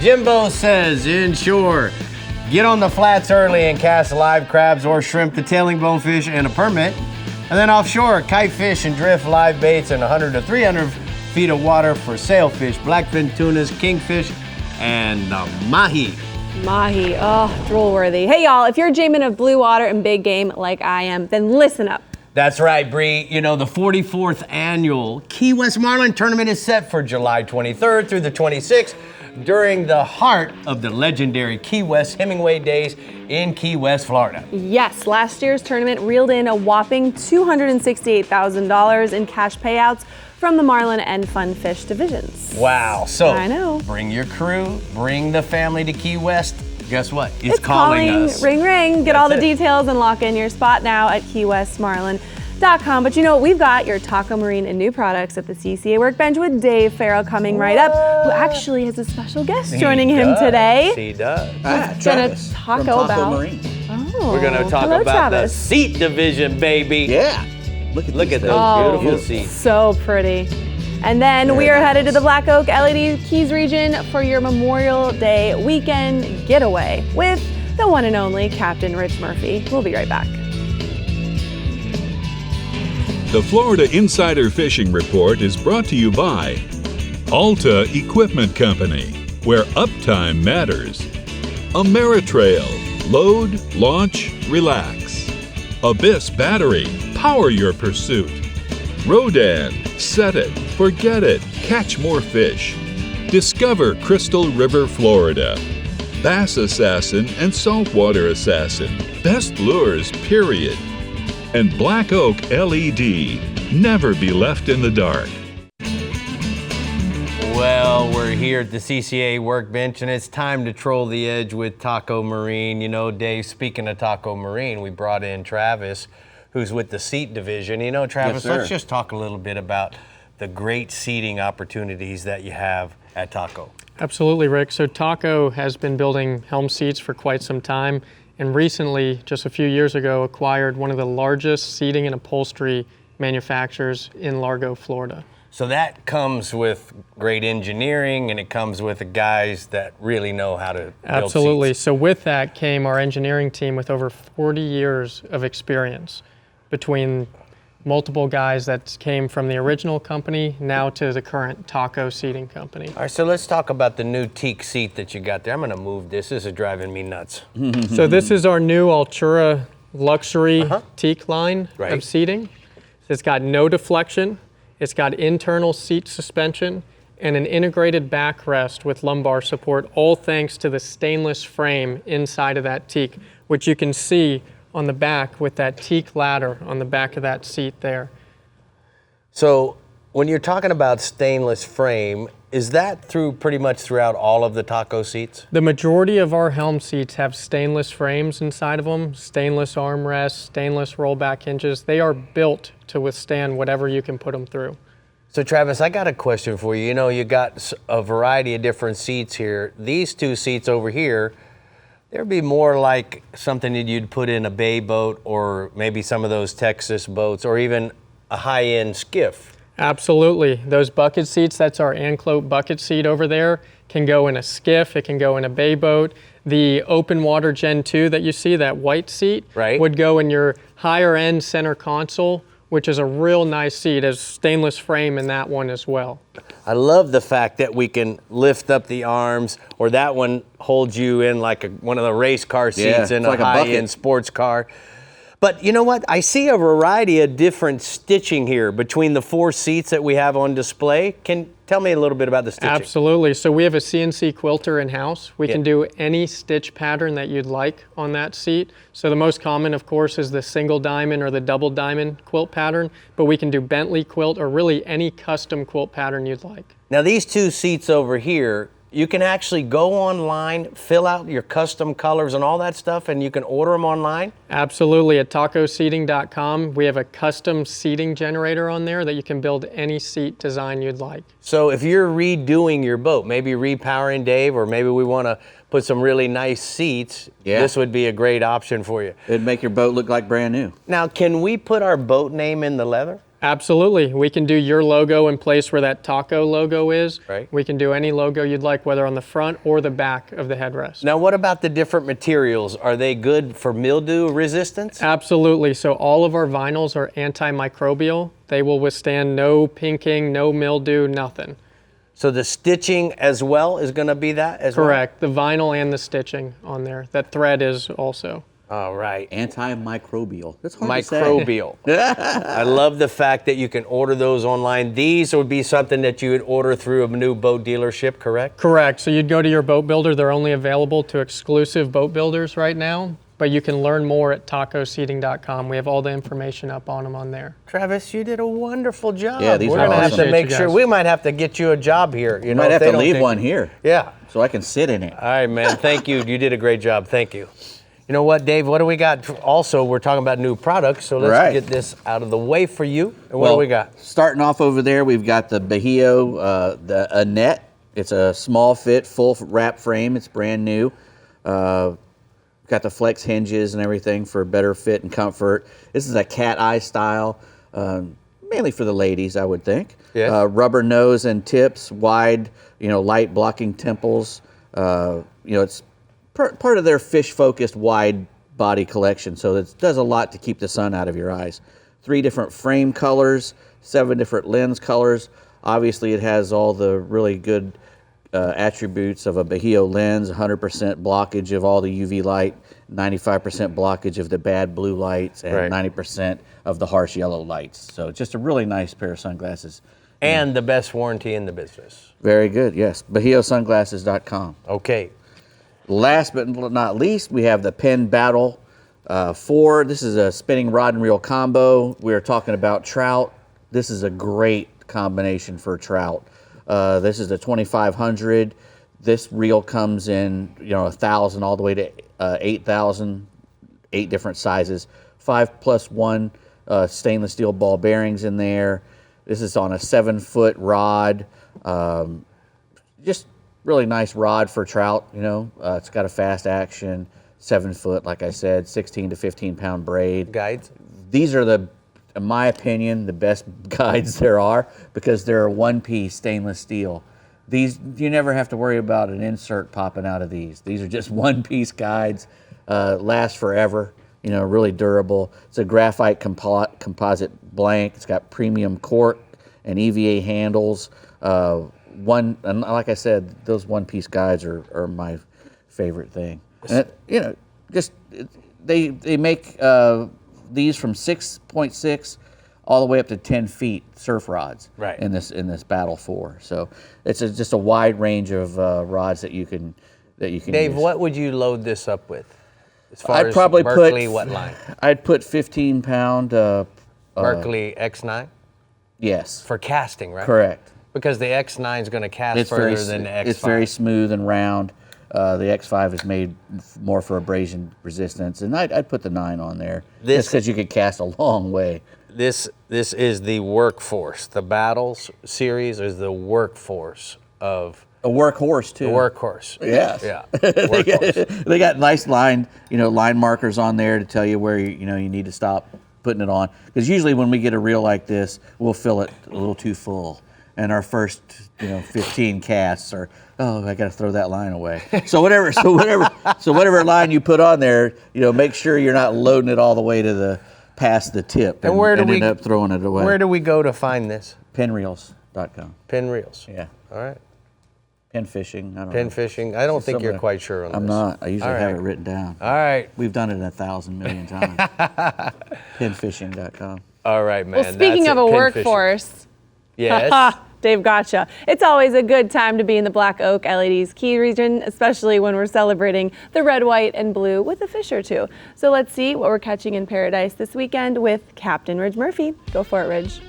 Jimbo says inshore, get on the flats early and cast live crabs or shrimp, the tailing bonefish, and a permit. And then offshore, kite fish and drift live baits in 100 to 300 feet of water for sailfish, blackfin tunas, kingfish, and mahi. Mahi, oh, drool worthy. Hey y'all, if you're a Jamin of blue water and big game like I am, then listen up. That's right, Bree. You know, the 44th annual Key West Marlin Tournament is set for July 23rd through the 26th during the heart of the legendary Key West Hemingway Days in Key West, Florida. Yes, last year's tournament reeled in a whopping $268,000 in cash payouts from the Marlin and Funfish divisions. Wow. So I know. Bring your crew, bring the family to Key West. Guess what? It's calling us. Ring, ring. Get That's all the it. details and lock in your spot now at keywestmarlin.com. But you know, we've got your Taco Marine and new products at the CCA Workbench with Dave Farrell coming right up, who actually has a special guest joining him today. He does. Gonna Travis talk from Taco about- Marine. Oh, We're going to talk hello, about the Travis. seat division, baby. Yeah. Look Look these at things. those beautiful seats. So pretty. And then we are headed to the Black Oak LED Keys region for your Memorial Day weekend getaway with the one and only Captain Rich Murphy. We'll be right back. The Florida Insider Fishing Report is brought to you by Alta Equipment Company, where uptime matters. Ameritrail, load, launch, relax. Abyss Battery, power your pursuit. Rodan, set it, forget it, catch more fish. Discover Crystal River, Florida. Bass Assassin and Saltwater Assassin, best lures, period. And Black Oak LED, never be left in the dark. Well, we're here at the CCA Workbench, and it's time to troll the edge with Taco Marine. You know, Dave, speaking of Taco Marine, we brought in Travis, who's with the seat division. You know, Travis, Yes, sir. let's just talk a little bit about the great seating opportunities that you have at Taco. Absolutely, Rick. So Taco has been building helm seats for quite some time, and recently, just a few years ago, acquired one of the largest seating and upholstery manufacturers in Largo, Florida. So that comes with great engineering, and it comes with the guys that really know how to build Absolutely. seats. So with that came our engineering team with over 40 years of experience between multiple guys that came from the original company now to the current Taco seating company. All right, so let's talk about the new teak seat that you got there. I'm gonna move this. This is driving me nuts. So this is our new Altura luxury teak line Right. of seating. It's got no deflection. It's got internal seat suspension and an integrated backrest with lumbar support, all thanks to the stainless frame inside of that teak, which you can see on the back with that teak ladder on the back of that seat there. So when you're talking about stainless frame, is that pretty much throughout all of the Taco seats? The majority of our helm seats have stainless frames inside of them, stainless armrests, stainless rollback hinges. They are built to withstand whatever you can put them through. So Travis, I got a question for you. You know, you got a variety of different seats here. These two seats over here, there'd be more like something that you'd put in a bay boat or maybe some of those Texas boats or even a high-end skiff. Absolutely. Those bucket seats, that's our Anclote bucket seat over there, can go in a skiff, it can go in a bay boat. The open water Gen 2 that you see, that white seat, Right. would go in your higher end center console, which is a real nice seat. There's stainless frame in that one as well. I love the fact that we can lift up the arms, or that one holds you in like one of the race car seats in it's like a a high-end bucket. sports car. But you know what? I see a variety of different stitching here between the 4 seats that we have on display. Can tell me a little bit about the stitching? Absolutely. So we have a CNC quilter in-house. We Yeah. can do any stitch pattern that you'd like on that seat. So the most common, of course, is the single diamond or the double diamond quilt pattern, but we can do Bentley quilt or really any custom quilt pattern you'd like. Now these 2 seats over here, you can actually go online, fill out your custom colors and all that stuff, and you can order them online? Absolutely. At tacoseating.com, we have a custom seating generator on there that you can build any seat design you'd like. So if you're redoing your boat, maybe repowering Dave, or maybe we want to put some really nice seats, this would be a great option for you. It'd make your boat look like brand new. Now, can we put our boat name in the leather? Absolutely. We can do your logo in place where that Taco logo is. Right. We can do any logo you'd like, whether on the front or the back of the headrest. Now, what about the different materials? Are they good for mildew resistance? Absolutely. So all of our vinyls are antimicrobial. They will withstand no pinking, no mildew, nothing. So the stitching as well is going to be that as well? Correct. The vinyl and the stitching on there. That thread is also. All right. Antimicrobial. That's hard to say. Microbial. I love the fact that you can order those online. These would be something that you would order through a new boat dealership, correct? Correct. So you'd go to your boat builder. They're only available to exclusive boat builders right now, but you can learn more at tacoseating.com. We have all the information up on them on there. Travis, you did a wonderful job. Yeah, these We're are gonna have to awesome. make Appreciate sure, you guys. we might have to get you a job here. You know, Might if have they to don't leave take one you. here Yeah. so I can sit in it. All right, man. Thank you. You did a great job. Thank you. You know what, Dave? What do we got? Also, we're talking about new products, so let's Right. get this out of the way for you. And what do we got? Starting off over there, we've got the Bahio, a net. It's a small fit, full wrap frame. It's brand new. Got the flex hinges and everything for better fit and comfort. This is a cat eye style, mainly for the ladies, I would think. Yes. Rubber nose and tips, wide, light blocking temples. It's part of their fish-focused wide body collection, so it does a lot to keep the sun out of your eyes. 3 different frame colors, 7 different lens colors. Obviously, it has all the really good attributes of a Bahio lens, 100% blockage of all the UV light, 95% blockage of the bad blue lights, and Right. 90% of the harsh yellow lights. So just a really nice pair of sunglasses. And the best warranty in the business. Very good, yes. BahioSunglasses.com. Okay. Last but not least, we have the Penn Battle 4. This is a spinning rod and reel combo. We are talking about trout. This is a great combination for trout. This is a 2500. This reel comes in 1,000 all the way to 8,000, 8 different sizes. 5+1 stainless steel ball bearings in there. This is on a 7-foot rod. Just really nice rod for trout, it's got a fast action, 7 foot, like I said, 16 to 15 pound braid. Guides. These are in my opinion, the best guides there are because they're a one-piece stainless steel. These, you never have to worry about an insert popping out of these. These are just one-piece guides, last forever, really durable. It's a graphite composite blank. It's got premium cork and EVA handles. And like I said, those one-piece guides are my favorite thing. And they make these from 6.6 all the way up to 10 feet surf rods in this Battle 4. So it's just a wide range of rods that you can Dave, use. what would you load this up with? As far I'd as probably Berkeley, what line? I'd put 15-pound. Berkeley X9? Yes. For casting, right? Correct. Because the X9 is going to cast further than the X5. It's very smooth and round. The X5 is made more for abrasion resistance, and I'd put the 9 on there just because you could cast a long way. This is the workforce. The Battles series is the workforce of a workhorse too. A workhorse. Yes. Yeah. They got nice line markers on there to tell you where you need to stop putting it on. Because usually when we get a reel like this, we'll fill it a little too full, and our first 15 casts are, oh, I got to throw that line away. So whatever line you put on there, make sure you're not loading it all the way to past the tip and end up throwing it away. Where do we go to find this? Pinreels.com. Pinreels. Yeah. All right. Pin fishing. Pin fishing. I don't think you're quite sure on this. I'm not. I usually have it written down. All right. We've done it 1,000 million times. Pinfishing.com. All right, man. Well, speaking of a workforce. Yes. Dave, gotcha. It's always a good time to be in the Black Oak LED's Key region, especially when we're celebrating the red, white, and blue with a fish or two. So let's see what we're catching in paradise this weekend with Captain Ridge Murphy. Go for it, Ridge.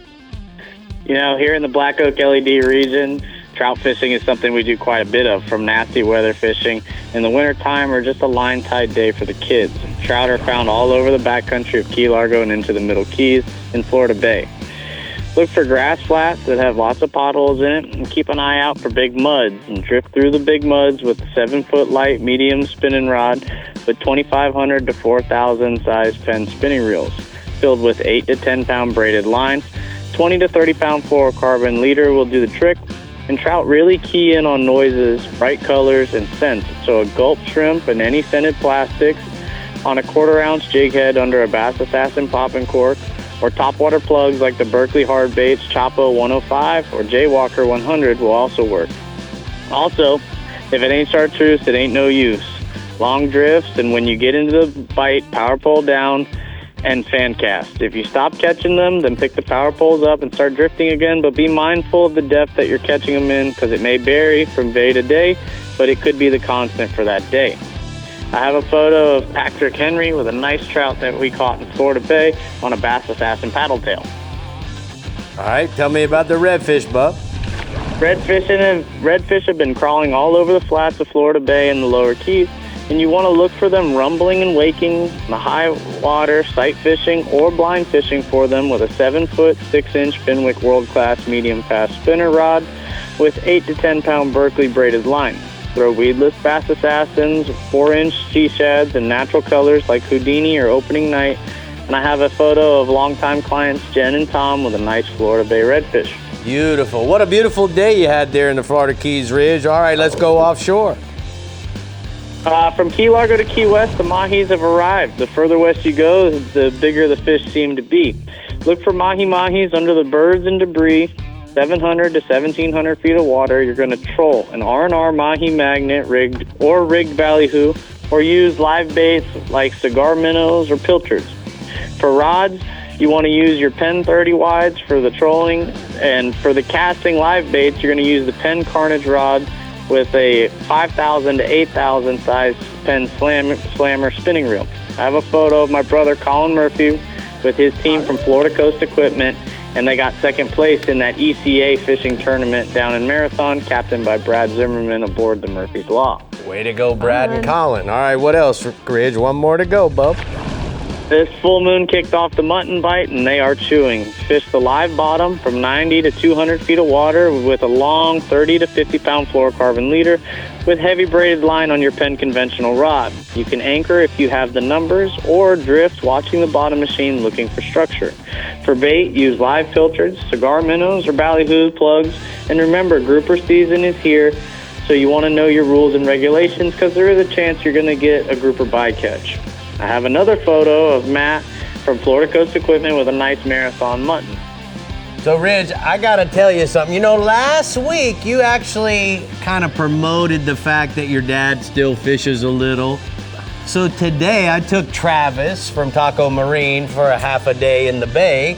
Here in the Black Oak LED region, trout fishing is something we do quite a bit of, from nasty weather fishing in the wintertime or just a line-tied day for the kids. Trout are found all over the backcountry of Key Largo and into the Middle Keys in Florida Bay. Look for grass flats that have lots of potholes in it, and keep an eye out for big muds, and drift through the big muds with a 7-foot light medium spinning rod with 2,500 to 4,000 size Penn spinning reels filled with 8 to 10 pound braided lines. 20 to 30 pound fluorocarbon leader will do the trick, and trout really key in on noises, bright colors, and scents. So a gulp shrimp and any scented plastics on a 1/4 ounce jig head under a Bass Assassin popping cork, or topwater plugs like the Berkeley Hard Baits Chapo 105 or Jaywalker 100 will also work. Also, if it ain't chartreuse, it ain't no use. Long drifts, and when you get into the bite, power pole down and fan cast. If you stop catching them, then pick the power poles up and start drifting again, but be mindful of the depth that you're catching them in, because it may vary from day to day, but it could be the constant for that day. I have a photo of Patrick Henry with a nice trout that we caught in Florida Bay on a Bass Assassin paddle tail. All right, tell me about the redfish, bub. Redfish have been crawling all over the flats of Florida Bay and the lower Keys, and you want to look for them rumbling and waking in the high water, sight fishing or blind fishing for them with a 7-foot, 6-inch Fenwick world-class medium fast spinner rod with 8 to 10 pound Berkeley braided line. Throw weedless Bass Assassins, 4-inch G-shads, and natural colors like Houdini or Opening Night. And I have a photo of longtime clients Jen and Tom with a nice Florida Bay redfish. Beautiful. What a beautiful day you had there in the Florida Keys, Ridge. All right, let's go offshore. From Key Largo to Key West, the mahis have arrived. The further west you go, the bigger the fish seem to be. Look for mahis under the birds and debris. 700 to 1,700 feet of water, you're going to troll an R&R mahi magnet rigged ballyhoo, or use live baits like cigar minnows or pilchards. For rods, you want to use your Penn 30 wides for the trolling, and for the casting live baits, you're going to use the Penn Carnage rod with a 5,000 to 8,000 size Penn Slammer spinning reel. I have a photo of my brother Colin Murphy with his team from Florida Coast Equipment, and they got second place in that ECA fishing tournament down in Marathon, captained by Brad Zimmerman aboard the Murphy's Law. Way to go, Brad and Colin. All right, what else, Ridge? One more to go, bub. This full moon kicked off the mutton bite, and they are chewing. Fish the live bottom from 90 to 200 feet of water with a long 30 to 50 pound fluorocarbon leader with heavy braided line on your Penn conventional rod. You can anchor if you have the numbers, or drift watching the bottom machine looking for structure. For bait, use live pilchards, cigar minnows, or ballyhoo plugs. And remember, grouper season is here, so you want to know your rules and regulations, because there is a chance you're going to get a grouper bycatch. I have another photo of Matt from Florida Coast Equipment with a nice marathon mutton. So, Ridge, I gotta tell you something. You know, last week you actually kind of promoted the fact that your dad still fishes a little. So today I took Travis from Taco Marine for a half a day in the bay.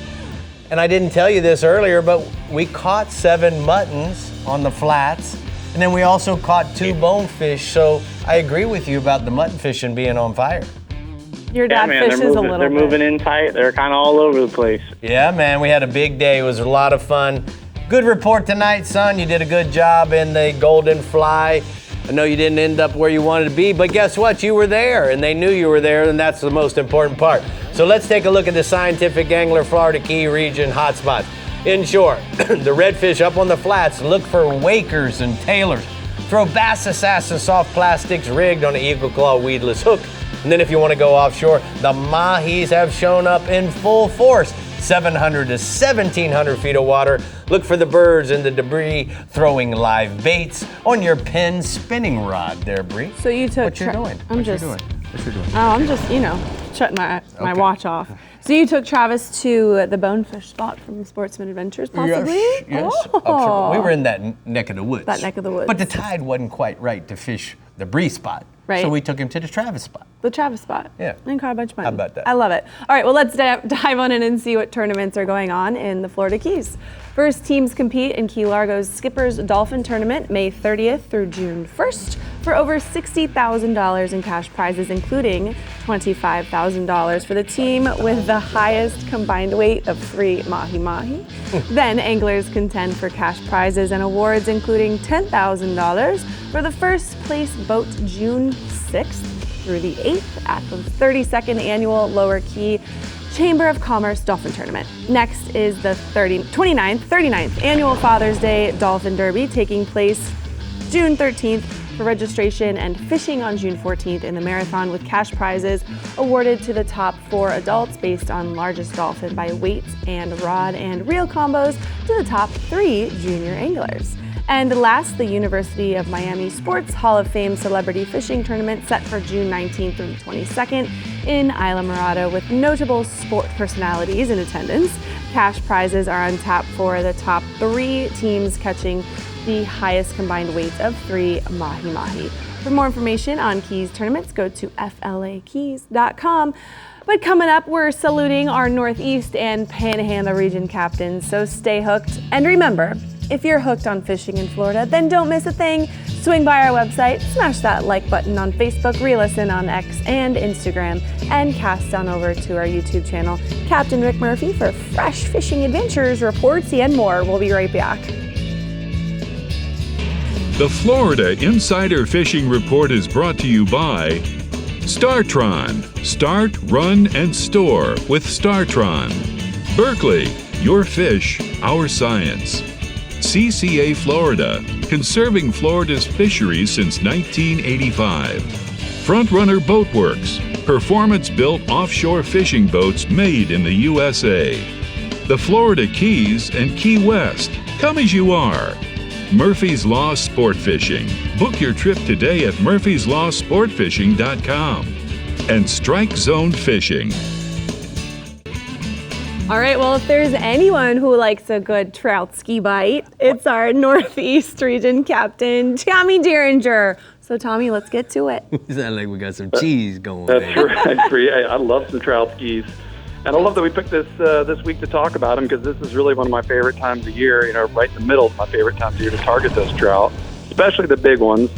And I didn't tell you this earlier, but we caught 7 muttons on the flats. And then we also caught 2 bonefish. So I agree with you about the mutton fishing being on fire. Your dad fishes a little They're bit. moving in tight. They're kind of all over the place. Yeah, man, we had a big day. It was a lot of fun. Good report tonight, son. You did a good job in the Golden Fly. I know you didn't end up where you wanted to be, but guess what? You were there, and they knew you were there, and that's the most important part. So let's take a look at the Scientific Angler Florida Key Region hotspots. Inshore, the redfish up on the flats, look for wakers and tailors. Throw bass assassin soft plastics rigged on an eagle claw weedless hook. And then if you want to go offshore, the mahis have shown up in full force. 700 to 1,700 feet of water. Look for the birds and the debris, throwing live baits on your pin spinning rod there, Bree. So you took. What you doing? I'm What just. you doing? What you doing? Oh, I'm just, shutting my Okay. watch off. So you took Travis to the bonefish spot from Sportsman Adventures, possibly? Yes. Oh. We were in that neck of the woods. That neck of the woods. But the tide wasn't quite right to fish the Bree spot. Right. So we took him to the Travis spot. The Travis spot. Yeah. And caught a bunch of mutton. How about that? I love it. All right, well, let's dive on in and see what tournaments are going on in the Florida Keys. First, teams compete in Key Largo's Skipper's Dolphin Tournament, May 30th through June 1st, for over $60,000 in cash prizes, including $25,000 for the team with the highest combined weight of 3 mahi-mahi. Then anglers contend for cash prizes and awards, including $10,000 for the first place boat June 6th through the 8th at the 32nd Annual Lower Key Chamber of Commerce Dolphin Tournament. Next is the 39th Annual Father's Day Dolphin Derby, taking place June 13th for registration and fishing on June 14th in the marathon, with cash prizes awarded to the top 4 adults based on largest dolphin by weight and rod, and reel combos to the top 3 junior anglers. And last, the University of Miami Sports Hall of Fame Celebrity Fishing Tournament, set for June 19th through the 22nd in Isla Morada, with notable sport personalities in attendance. Cash prizes are on tap for the top 3 teams catching the highest combined weight of 3 mahi-mahi. For more information on Keys tournaments, go to flakeys.com. But coming up, we're saluting our Northeast and Panhandle region captains, so stay hooked. And remember, if you're hooked on fishing in Florida, then don't miss a thing. Swing by our website, smash that like button on Facebook, re-listen on X and Instagram, and cast on over to our YouTube channel, Captain Rick Murphy, for fresh fishing adventures, reports, and more. We'll be right back. The Florida Insider Fishing Report is brought to you by Startron. Start, run, and store with Startron. Berkeley, your fish, our science. CCA Florida, conserving Florida's fisheries since 1985. Frontrunner Boatworks, performance-built offshore fishing boats made in the USA. The Florida Keys and Key West, come as you are. Murphy's Law Sport Fishing. Book your trip today at murphyslawsportfishing.com. And Strike Zone Fishing. All right, well, if there's anyone who likes a good trout ski bite, it's our Northeast region captain, Tommy Derringer. So, Tommy, let's get to it. You sound like we got some cheese going. That's right, Bree. I love some trout skis. And I love that we picked this week to talk about them, because this is really one of my favorite times of year, right in the middle of my favorite times of year to target those trout, especially the big ones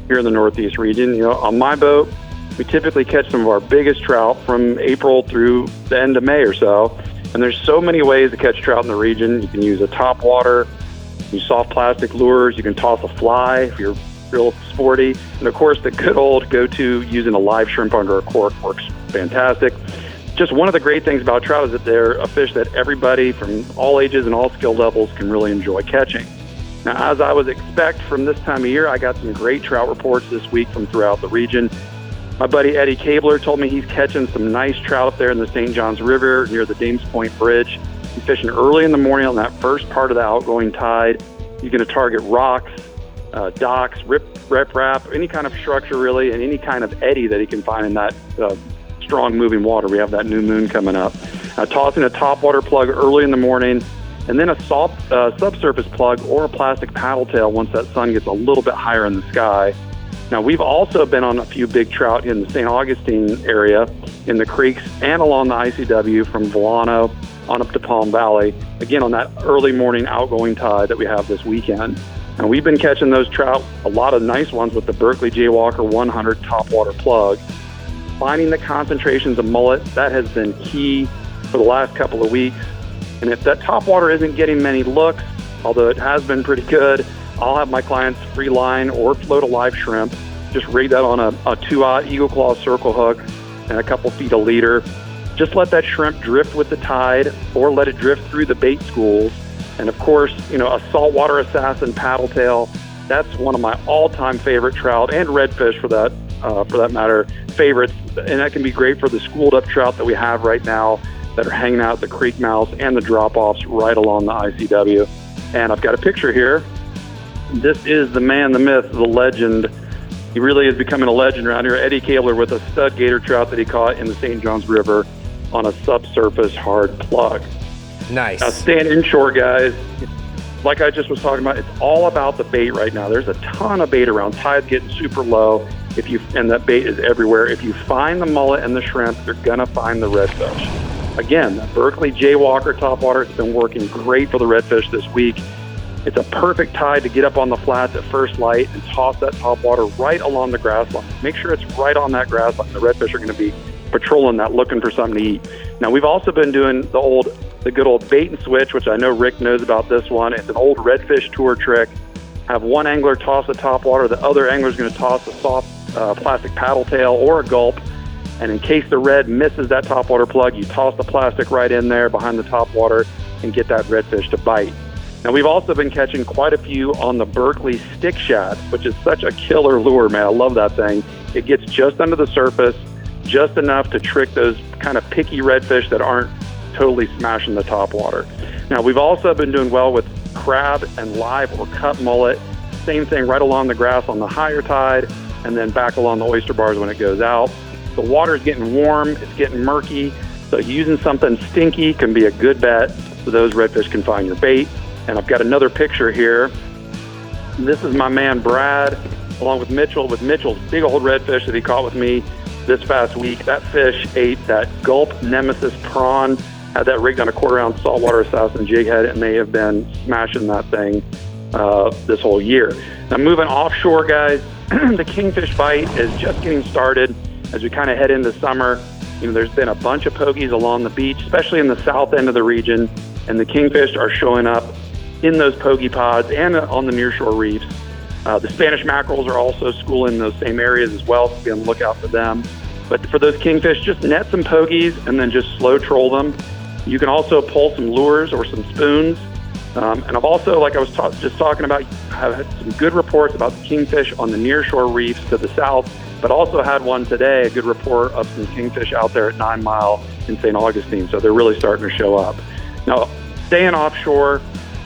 here in the Northeast region. On my boat, we typically catch some of our biggest trout from April through the end of May or so. And there's so many ways to catch trout in the region. You can use a top water, use soft plastic lures, you can toss a fly if you're real sporty. And of course, the good old go-to using a live shrimp under a cork works fantastic. Just one of the great things about trout is that they're a fish that everybody from all ages and all skill levels can really enjoy catching. Now, as I would expect from this time of year, I got some great trout reports this week from throughout the region. My buddy Eddie Cabler told me he's catching some nice trout up there in the St. Johns River near the Dames Point Bridge. He's fishing early in the morning on that first part of the outgoing tide. He's going to target rocks, docks, rip wrap, any kind of structure really, and any kind of eddy that he can find in that strong moving water. We have that new moon coming up. Tossing a topwater plug early in the morning, and then a subsurface plug or a plastic paddle tail once that sun gets a little bit higher in the sky. Now, we've also been on a few big trout in the St. Augustine area, in the creeks, and along the ICW from Volano on up to Palm Valley, again on that early morning outgoing tide that we have this weekend. And we've been catching those trout, a lot of nice ones with the Berkeley Jaywalker 100 topwater plug. Finding the concentrations of mullet, that has been key for the last couple of weeks. And if that topwater isn't getting many looks, although it has been pretty good, I'll have my clients free line or float a live shrimp. Just rig that on a 2-aught Eagle Claw circle hook and a couple feet of leader. Just let that shrimp drift with the tide or let it drift through the bait schools. And of course, a saltwater assassin paddle tail, that's one of my all-time favorite trout, and redfish for that matter, favorites. And that can be great for the schooled up trout that we have right now that are hanging out at the creek mouths and the drop-offs right along the ICW. And I've got a picture here. This is the man, the myth, the legend. He really is becoming a legend around here. Eddie Kabler with a stud gator trout that he caught in the St. Johns River on a subsurface hard plug. Nice. Now, staying inshore, guys, like I just was talking about, it's all about the bait right now. There's a ton of bait around. Tide's getting super low, and that bait is everywhere. If you find the mullet and the shrimp, you're going to find the redfish. Again, the Berkeley Jaywalker topwater, it's been working great for the redfish this week. It's a perfect tide to get up on the flats at first light and toss that topwater right along the grass line. Make sure it's right on that grass line. The redfish are going to be patrolling that, looking for something to eat. Now, we've also been doing the good old bait and switch, which I know Rick knows about this one. It's an old redfish tour trick. Have one angler toss a topwater, the other angler is going to toss a soft plastic paddle tail or a gulp. And in case the red misses that topwater plug, you toss the plastic right in there behind the topwater and get that redfish to bite. Now, we've also been catching quite a few on the Berkeley stick shad, which is such a killer lure, man. I love that thing. It gets just under the surface, just enough to trick those kind of picky redfish that aren't totally smashing the topwater. Now, we've also been doing well with crab and live or cut mullet. Same thing right along the grass on the higher tide, and then back along the oyster bars when it goes out. The water's getting warm, it's getting murky, so using something stinky can be a good bet so those redfish can find your bait. And I've got another picture here. This is my man Brad, along with Mitchell's big old redfish that he caught with me this past week. That fish ate that gulp nemesis prawn, had that rigged on a 1/4-ounce saltwater assassin jig head, and they have been smashing that thing this whole year. Now, moving offshore, guys, the kingfish bite is just getting started as we kind of head into summer. There's been a bunch of pogies along the beach, especially in the south end of the region, and the kingfish are showing up in those pogie pods and on the nearshore reefs. The Spanish mackerels are also schooling in those same areas as well, so be on the lookout for them. But for those kingfish, just net some pogies and then just slow troll them. You can also pull some lures or some spoons. And I've also, like I was just talking about, have had some good reports about the kingfish on the nearshore reefs to the south, but also had one today, a good report of some kingfish out there at 9 Mile in St. Augustine. So they're really starting to show up. Now, staying offshore,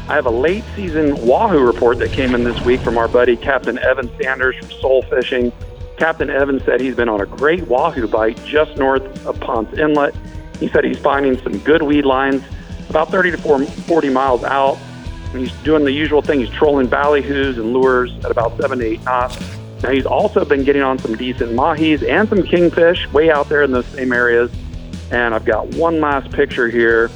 I have a late season wahoo report that came in this week from our buddy Captain Evan Sanders from Soul Fishing. Captain Evan said he's been on a great wahoo bite just north of Ponce Inlet. He said he's finding some good weed lines about 30 to 40 miles out. And he's doing the usual thing. He's trolling ballyhoos and lures at about 7 to 8 knots. Now, he's also been getting on some decent mahis and some kingfish way out there in those same areas. And I've got one last picture here.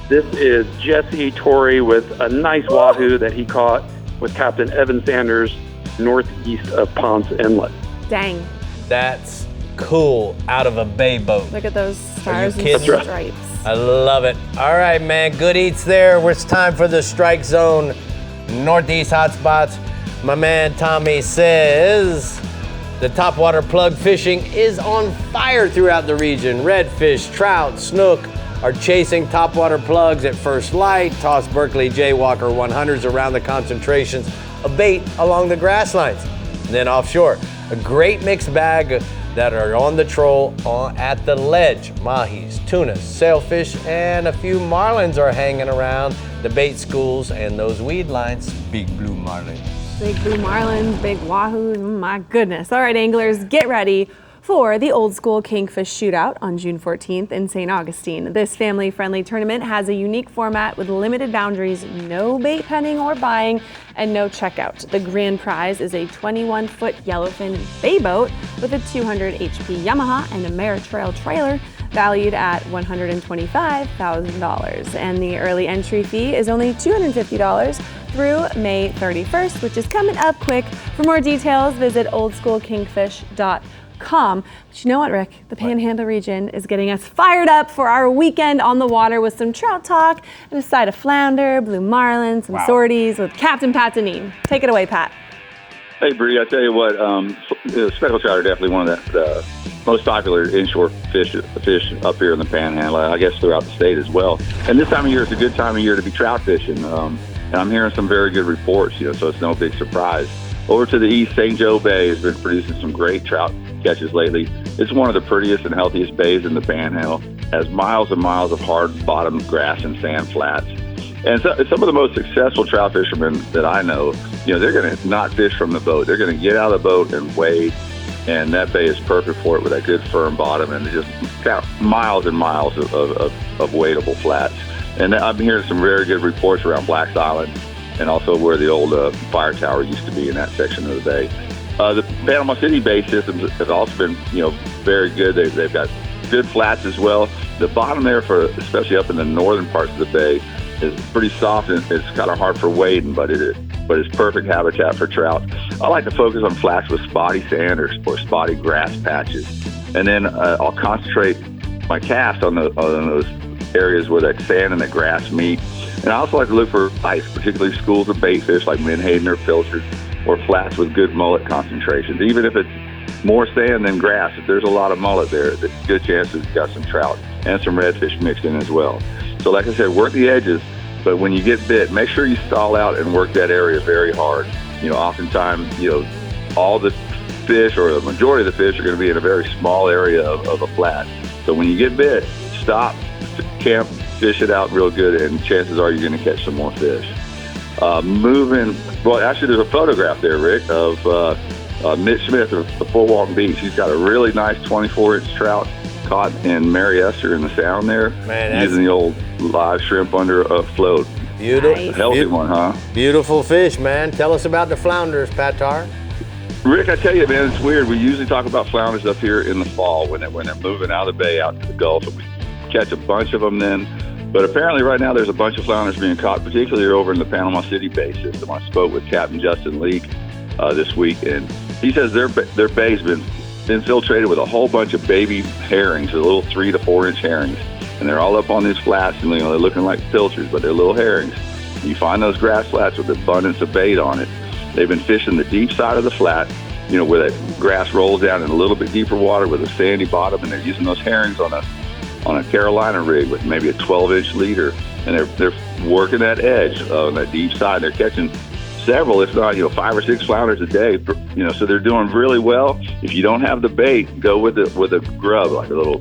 This is Jesse Torrey with a nice wahoo that he caught with Captain Evan Sanders northeast of Ponce Inlet. Dang. That's cool, out of a bay boat. Look at those stars and kidding? stripes. I love it. All right, man, good eats there. It's time for the strike zone northeast hotspots. My man Tommy says the topwater plug fishing is on fire throughout the region. Redfish, trout, snook are chasing topwater plugs at first light. Toss Berkeley Jaywalker 100s around the concentrations of bait along the grass lines. And then offshore, a great mixed bag that are on the troll at the ledge. Mahis, tunas, sailfish, and a few marlins are hanging around the bait schools and those weed lines. Big blue marlins. Big blue marlins, big wahoos, my goodness. All right, anglers, get ready for the Old School Kingfish Shootout on June 14th in St. Augustine. This family-friendly tournament has a unique format with limited boundaries, no bait penning or buying, and no checkout. The grand prize is a 21-foot yellowfin bay boat with a 200 HP Yamaha and a Ameritrail trailer valued at $125,000. And the early entry fee is only $250 through May 31st, which is coming up quick. For more details, visit oldschoolkingfish.com. But you know what, Rick? The Panhandle region is getting us fired up for our weekend on the water with some trout talk and a side of flounder, blue marlin, some sorties with Captain Pat Deneen. Take it away, Pat. Hey, Bree, I tell you what, speckled trout are definitely one of the most popular inshore fish up here in the Panhandle, I guess throughout the state as well. And this time of year is a good time of year to be trout fishing. And I'm hearing some very good reports, so it's no big surprise. Over to the east, St. Joe Bay has been producing some great trout catches lately. It's one of the prettiest and healthiest bays in the Panhandle. It has miles and miles of hard-bottomed grass and sand flats. And so, some of the most successful trout fishermen that I know, they're going to not fish from the boat. They're going to get out of the boat and wade, and that bay is perfect for it with that good firm bottom and just got miles and miles of wadeable flats. And I'm hearing some very good reports around Black's Island and also where the old fire tower used to be in that section of the bay. The Panama City Bay systems have also been, very good. They've got good flats as well. The bottom there, especially up in the northern parts of the bay, is pretty soft and it's kind of hard for wading, but it's perfect habitat for trout. I like to focus on flats with spotty sand or spotty grass patches, and then I'll concentrate my cast on those areas where that sand and the grass meet. And I also like to look for ice, particularly schools of bait fish like menhaden or pilchards, or flats with good mullet concentrations. Even if it's more sand than grass, if there's a lot of mullet there, there's a good chance it's got some trout and some redfish mixed in as well. So like I said, work the edges, but when you get bit, make sure you stall out and work that area very hard. Oftentimes, all the fish or the majority of the fish are going to be in a very small area of a flat. So when you get bit, stop, camp, fish it out real good, and chances are you're going to catch some more fish. Actually, there's a photograph there, Rick, of Mitch Smith of Fort Walton Beach. He's got a really nice 24-inch trout caught in Mary Esther in the Sound there, using the old live shrimp under a float. Beautiful. Nice. Healthy one, huh? Beautiful fish, man. Tell us about the flounders, Patar. Rick, I tell you, man, it's weird. We usually talk about flounders up here in the fall when they're moving out of the bay out to the Gulf, and we catch a bunch of them then. But apparently right now there's a bunch of flounders being caught, particularly over in the Panama City Bay system. I spoke with Captain Justin Leake this week, and he says their bay's been infiltrated with a whole bunch of baby herrings, the little 3 to 4 inch herrings, and they're all up on these flats, and they're looking like pilchards, but they're little herrings. You find those grass flats with abundance of bait on it. They've been fishing the deep side of the flat, where that grass rolls down in a little bit deeper water with a sandy bottom, and they're using those herrings on a Carolina rig with maybe a 12-inch leader, and they're working that edge on that deep side. They're catching several, if not 5 or 6 flounders a day. So they're doing really well. If you don't have the bait, go with a grub, like a little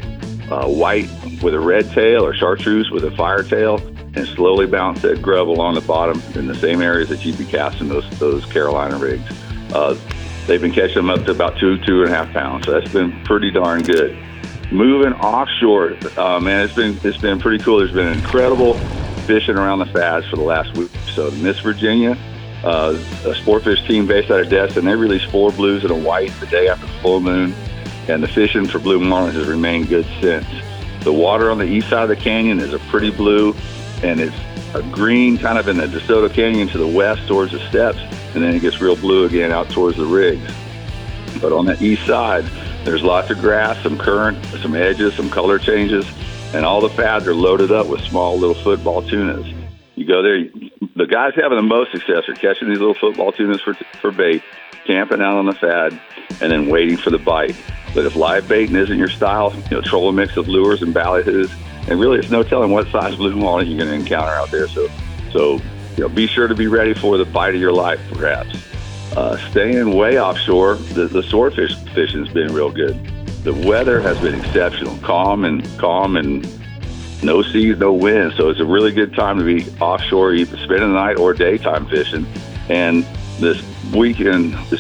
white with a red tail or chartreuse with a fire tail, and slowly bounce that grub along the bottom in the same areas that you'd be casting those Carolina rigs. They've been catching them up to about 2.5 pounds. So that's been pretty darn good. Moving offshore, man, it's been pretty cool. There's been incredible fishing around the FAS for the last week. So Miss Virginia, a sport fish team based out of Destin, they released 4 blues and a white the day after the full moon, and the fishing for blue marlin has remained good since. The water on the east side of the canyon is a pretty blue, and it's a green kind of in the DeSoto Canyon to the west towards the steps, and then it gets real blue again out towards the rigs. But on the east side, there's lots of grass, some current, some edges, some color changes, and all the fads are loaded up with small little football tunas. You go there, the guys having the most success are catching these little football tunas for bait, camping out on the fad, and then waiting for the bite. But if live baiting isn't your style, troll a mix of lures and ballyhoos, and really it's no telling what size blue marlin you're going to encounter out there. So be sure to be ready for the bite of your life, perhaps. Staying way offshore, the swordfish fishing has been real good. The weather has been exceptional, calm and no seas, no wind. So it's a really good time to be offshore, either spending the night or daytime fishing. And this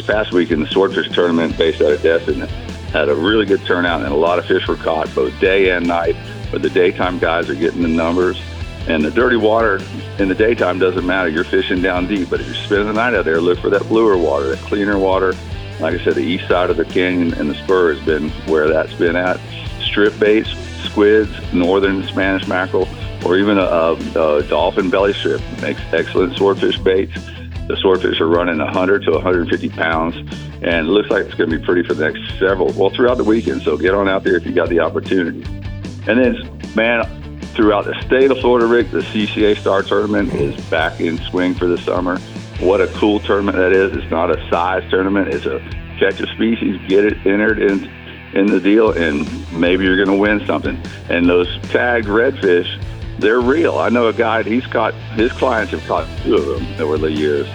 past weekend, the swordfish tournament based out of Destin had a really good turnout, and a lot of fish were caught both day and night. But the daytime guys are getting the numbers. And the dirty water in the daytime doesn't matter. You're fishing down deep. But if you're spending the night out there, look for that bluer water, that cleaner water. Like I said, the east side of the canyon and the spur has been where that's been at. Strip baits, squids, northern Spanish mackerel, or even a dolphin belly strip makes excellent swordfish baits. The swordfish are running 100 to 150 pounds, and it looks like it's going to be pretty for the next throughout the weekend. So get on out there if you got the opportunity. And then, man, throughout the state of Florida, Rick, the CCA Star Tournament is back in swing for the summer. What a cool tournament that is. It's not a size tournament. It's a catch a species, get it entered in the deal, and maybe you're going to win something. And those tagged redfish, they're real. I know a guy, his clients have caught 2 of them over the years.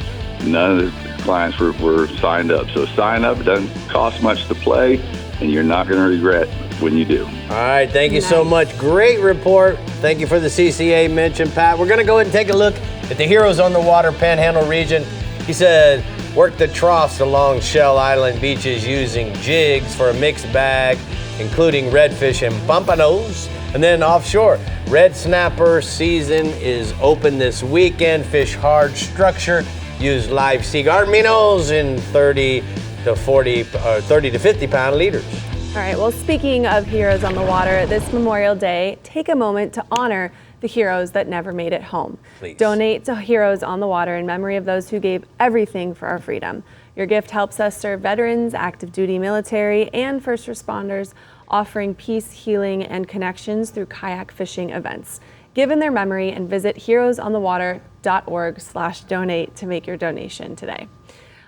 None of his clients were signed up. So sign up. It doesn't cost much to play, and you're not going to regret when you do. All right, thank you so much. Great report. Thank you for the CCA mention, Pat. We're going to go ahead and take a look at the Heroes on the Water Panhandle region. He said, work the troughs along Shell Island beaches using jigs for a mixed bag, including redfish and pompanos. And then offshore, red snapper season is open this weekend. Fish hard structure. Use live sea garden minnows in 30 to 50 pound leaders. All right, well, speaking of Heroes on the Water, this Memorial Day, take a moment to honor the heroes that never made it home. Please. Donate to Heroes on the Water in memory of those who gave everything for our freedom. Your gift helps us serve veterans, active duty military, and first responders, offering peace, healing, and connections through kayak fishing events. Give in their memory and visit heroesonthewater.org/donate to make your donation today.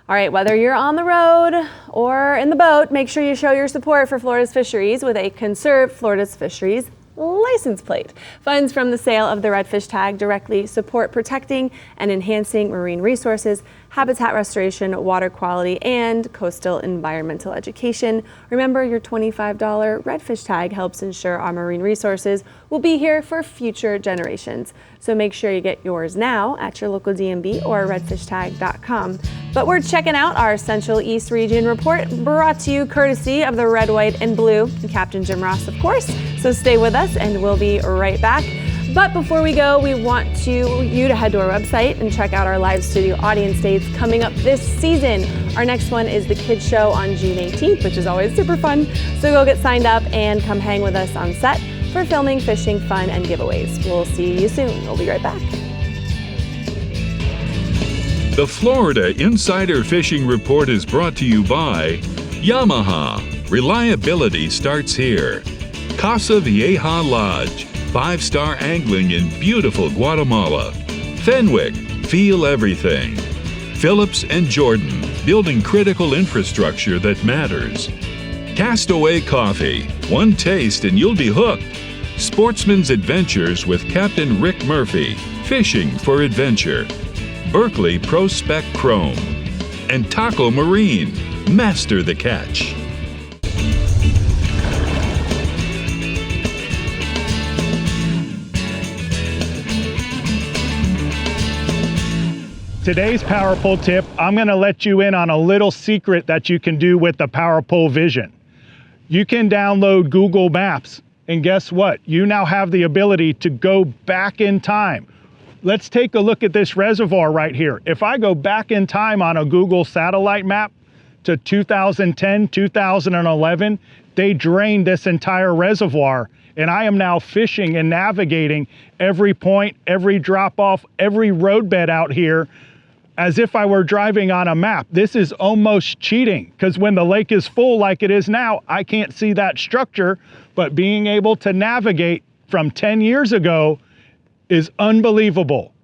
All right, whether you're on the road or in the boat, make sure you show your support for Florida's fisheries with a Conserve Florida's Fisheries license plate. Funds from the sale of the redfish tag directly support protecting and enhancing marine resources, habitat restoration, water quality, and coastal environmental education. Remember, your $25 redfish tag helps ensure our marine resources will be here for future generations. So make sure you get yours now at your local DMV or redfishtag.com. But we're checking out our Central East Region report, brought to you courtesy of the Red, White, and Blue, and Captain Jim Ross, of course. So stay with us, and we'll be right back. But before we go, we want you to head to our website and check out our live studio audience dates coming up this season. Our next one is the Kids Show on June 18th, which is always super fun. So go get signed up and come hang with us on set for filming, fishing, fun, and giveaways. We'll see you soon. We'll be right back. The Florida Insider Fishing Report is brought to you by Yamaha. Reliability starts here. Casa Vieja Lodge, 5-star angling in beautiful Guatemala. Fenwick, feel everything. Phillips and Jordan, building critical infrastructure that matters. Castaway Coffee, one taste and you'll be hooked. Sportsman's Adventures with Captain Rick Murphy, fishing for adventure. Berkeley Pro Spec Chrome. And Taco Marine, master the catch. Today's Power Pole tip, I'm going to let you in on a little secret that you can do with the Power Pole Vision. You can download Google Maps, and guess what? You now have the ability to go back in time. Let's take a look at this reservoir right here. If I go back in time on a Google satellite map to 2010, 2011, they drained this entire reservoir, and I am now fishing and navigating every point, every drop-off, every roadbed out here as if I were driving on a map. This is almost cheating, because when the lake is full like it is now, I can't see that structure, but being able to navigate from 10 years ago is unbelievable.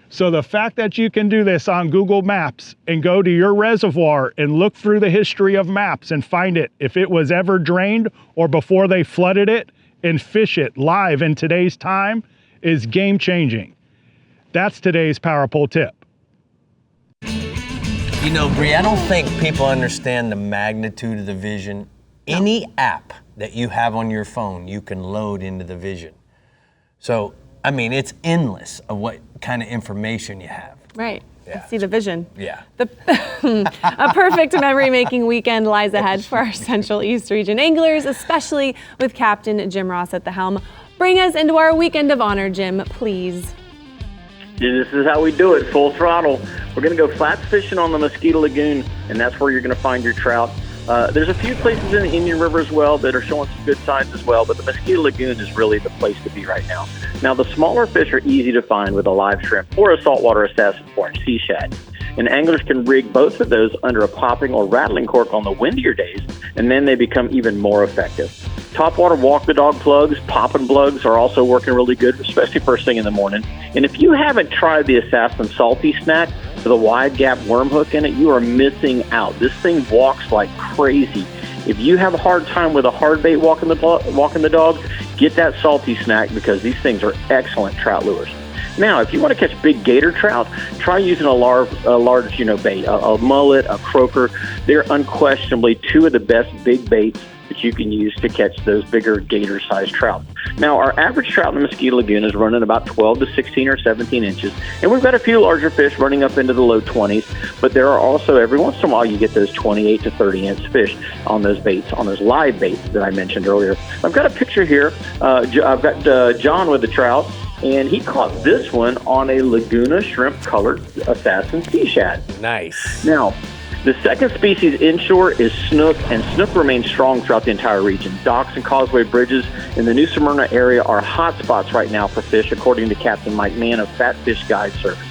So the fact that you can do this on Google Maps and go to your reservoir and look through the history of maps and find it, if it was ever drained or before they flooded it, and fish it live in today's time, is game changing. That's today's Power Pole tip. You know, Bree, I don't think people understand the magnitude of the Vision. Any app that you have on your phone, you can load into the Vision. So, I mean, it's endless of what kind of information you have. Right. Yeah. See the vision. Yeah. A perfect memory-making weekend lies ahead for our Central East region anglers, especially with Captain Jim Ross at the helm. Bring us into our weekend of honor, Jim, please. This is how we do it, full throttle. We're going to go flats fishing on the Mosquito Lagoon, and that's where you're going to find your trout. There's a few places in the Indian River as well that are showing some good signs as well, but the Mosquito Lagoon is really the place to be right now. Now, the smaller fish are easy to find with a live shrimp or a saltwater assassin orange sea shad. And anglers can rig both of those under a popping or rattling cork on the windier days, and then they become even more effective. Topwater walk the dog plugs, popping plugs are also working really good, especially first thing in the morning. And if you haven't tried the Assassin Salty Snack with a wide gap worm hook in it, you are missing out. This thing walks like crazy. If you have a hard time with a hard bait walking the dog, get that Salty Snack because these things are excellent trout lures. Now, if you want to catch big gator trout, try using a large bait, a mullet, a croaker. They're unquestionably two of the best big baits that you can use to catch those bigger gator-sized trout. Now, our average trout in the Mosquito Lagoon is running about 12 to 16 or 17 inches, and we've got a few larger fish running up into the low 20s, but there are also, every once in a while, you get those 28 to 30-inch fish on those baits, on those live baits that I mentioned earlier. I've got a picture here. I've got John with the trout, and he caught this one on a Laguna shrimp-colored Assassin sea shad. Nice. Now, the second species inshore is snook, and snook remains strong throughout the entire region. Docks and causeway bridges in the New Smyrna area are hotspots right now for fish, according to Captain Mike Mann of Fat Fish Guide Service.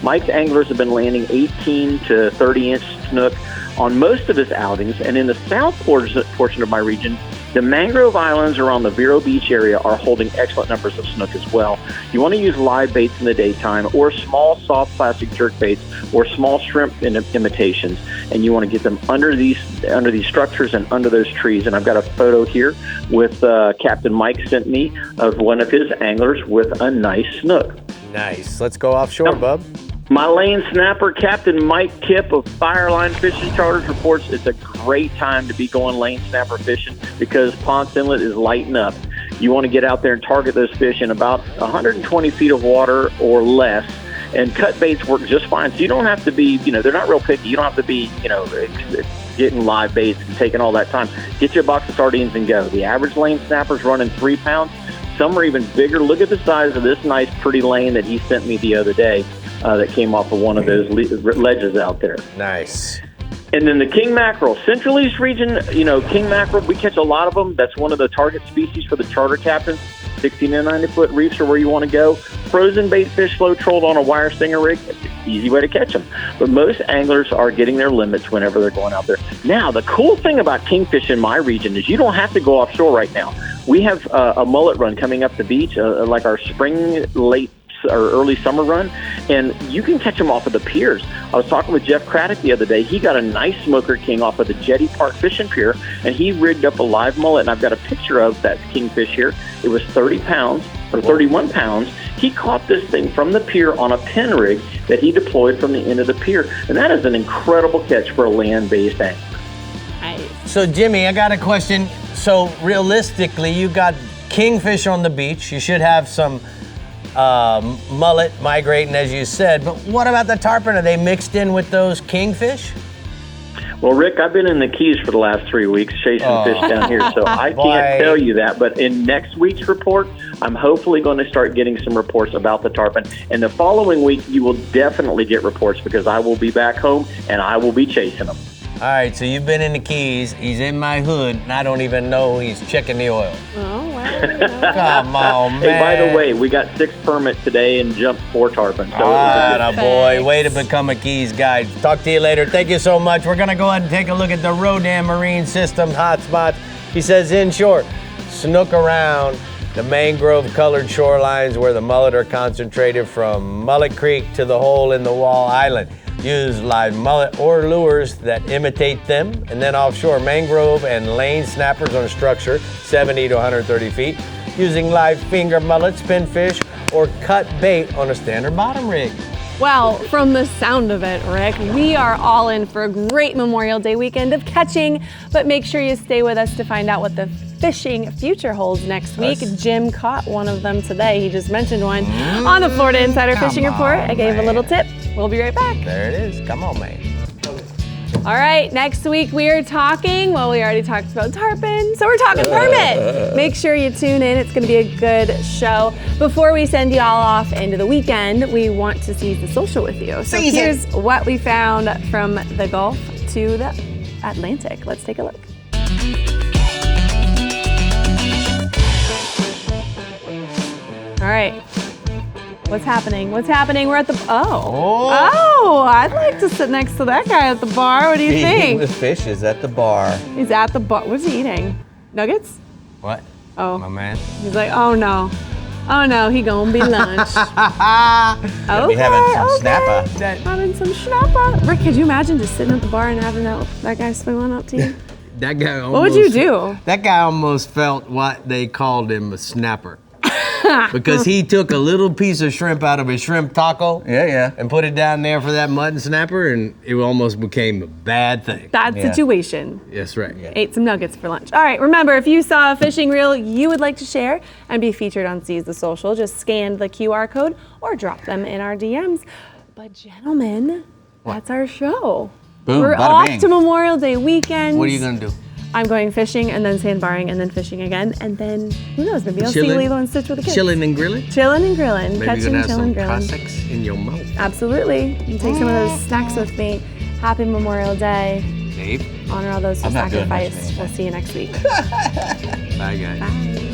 Mike's anglers have been landing 18 to 30-inch snook on most of his outings, and in the south portion of my region, the mangrove islands around the Vero Beach area are holding excellent numbers of snook as well. You want to use live baits in the daytime or small soft plastic jerk baits or small shrimp imitations, and you want to get them under these structures and under those trees. And I've got a photo here with Captain Mike sent me of one of his anglers with a nice snook. Nice. Let's go offshore, bub. My lane snapper, Captain Mike Kipp of Fireline Fishing Charters, reports it's a great time to be going lane snapper fishing because Ponce Inlet is lighting up. You want to get out there and target those fish in about 120 feet of water or less, and cut baits work just fine. So you don't have to be, they're not real picky. You don't have to be, getting live baits and taking all that time. Get you a box of sardines and go. The average lane snapper's running 3 pounds. Some are even bigger. Look at the size of this nice, pretty lane that he sent me the other day. That came off of one of those ledges out there. Nice. And then the king mackerel, Central East region, king mackerel, we catch a lot of them. That's one of the target species for the charter captains. 60 to 90-foot reefs are where you want to go. Frozen bait fish flow trolled on a wire stinger rig, it's an easy way to catch them. But most anglers are getting their limits whenever they're going out there. Now, the cool thing about kingfish in my region is you don't have to go offshore right now. We have a mullet run coming up the beach, like our spring, late or early summer run, and you can catch them off of the piers. I was talking with Jeff Craddock the other day. He got a nice smoker king off of the Jetty Park Fishing Pier, and he rigged up a live mullet, and I've got a picture of that kingfish here. It was 30 pounds or 31 pounds. He caught this thing from the pier on a pin rig that he deployed from the end of the pier, and that is an incredible catch for a land-based angler. So Jimmy, I got a question. So realistically, you got kingfish on the beach. You should have some mullet migrating, as you said, but what about the tarpon? Are they mixed in with those kingfish? Well, Rick, I've been in the Keys for the last 3 weeks chasing fish down here, so I can't tell you that. But in next week's report, I'm hopefully going to start getting some reports about the tarpon. And the following week, you will definitely get reports because I will be back home and I will be chasing them. All right, so you've been in the Keys. He's in my hood, and I don't even know he's checking the oil. Oh, wow. Come on, man. Hey, by the way, we got 6 permits today and jumped 4 tarpon. So boy, way to become a Keys guide. Talk to you later. Thank you so much. We're going to go ahead and take a look at the Rodan Marine System hotspots. He says inshore, snook around the mangrove-colored shorelines where the mullet are concentrated from Mullet Creek to the hole in the wall island. Use live mullet or lures that imitate them, and then offshore mangrove and lane snappers on a structure 70 to 130 feet, using live finger mullets, pinfish, or cut bait on a standard bottom rig. Well, from the sound of it, Rick, we are all in for a great Memorial Day weekend of catching, but make sure you stay with us to find out what the fishing future holds next week. Jim caught one of them today. He just mentioned one on the Florida Insider Fishing Report. I gave a little tip. We'll be right back. There it is. Come on, man. All right, next week we are talking, well, we already talked about tarpon, so we're talking permit. Make sure you tune in. It's going to be a good show. Before we send you all off into the weekend, we want to seize the social with you. So here's what we found from the Gulf to the Atlantic. Let's take a look. All right. What's happening? What's happening? We're at the, oh, I'd like to sit next to that guy at the bar. What do you think? The fish is at the bar. He's at the bar. What's he eating? Nuggets? What? Oh. My man. He's like, oh no. Oh no, he gonna be lunch. Gonna be having some snapper. Having some snapper. Rick, could you imagine just sitting at the bar and having that guy swim on up to you? That guy almost, What would you do? That guy almost felt what they called him a snapper. Because he took a little piece of shrimp out of his shrimp taco and put it down there for that mutton snapper, and it almost became a bad thing. Bad situation. Yes, right. Ate some nuggets for lunch. All right, remember, if you saw a fishing reel you would like to share and be featured on Seize the Social, just scan the QR code or drop them in our DMs. But gentlemen, that's our show. Boom, We're bada off bing. to Memorial Day weekend. What are you going to do? I'm going fishing and then sandbarring and then fishing again. And then, who knows, maybe I'll see Lilo and Stitch with the kids. Chilling and grilling? Chilling and grilling. Maybe Catching, you're going to have chilling, some grilling. Cossacks in your mouth. Absolutely. And take some of those snacks with me. Happy Memorial Day. Dave? Honor all those who I'm not doing much of sacrificed. We'll see you next week. Bye, guys. Bye.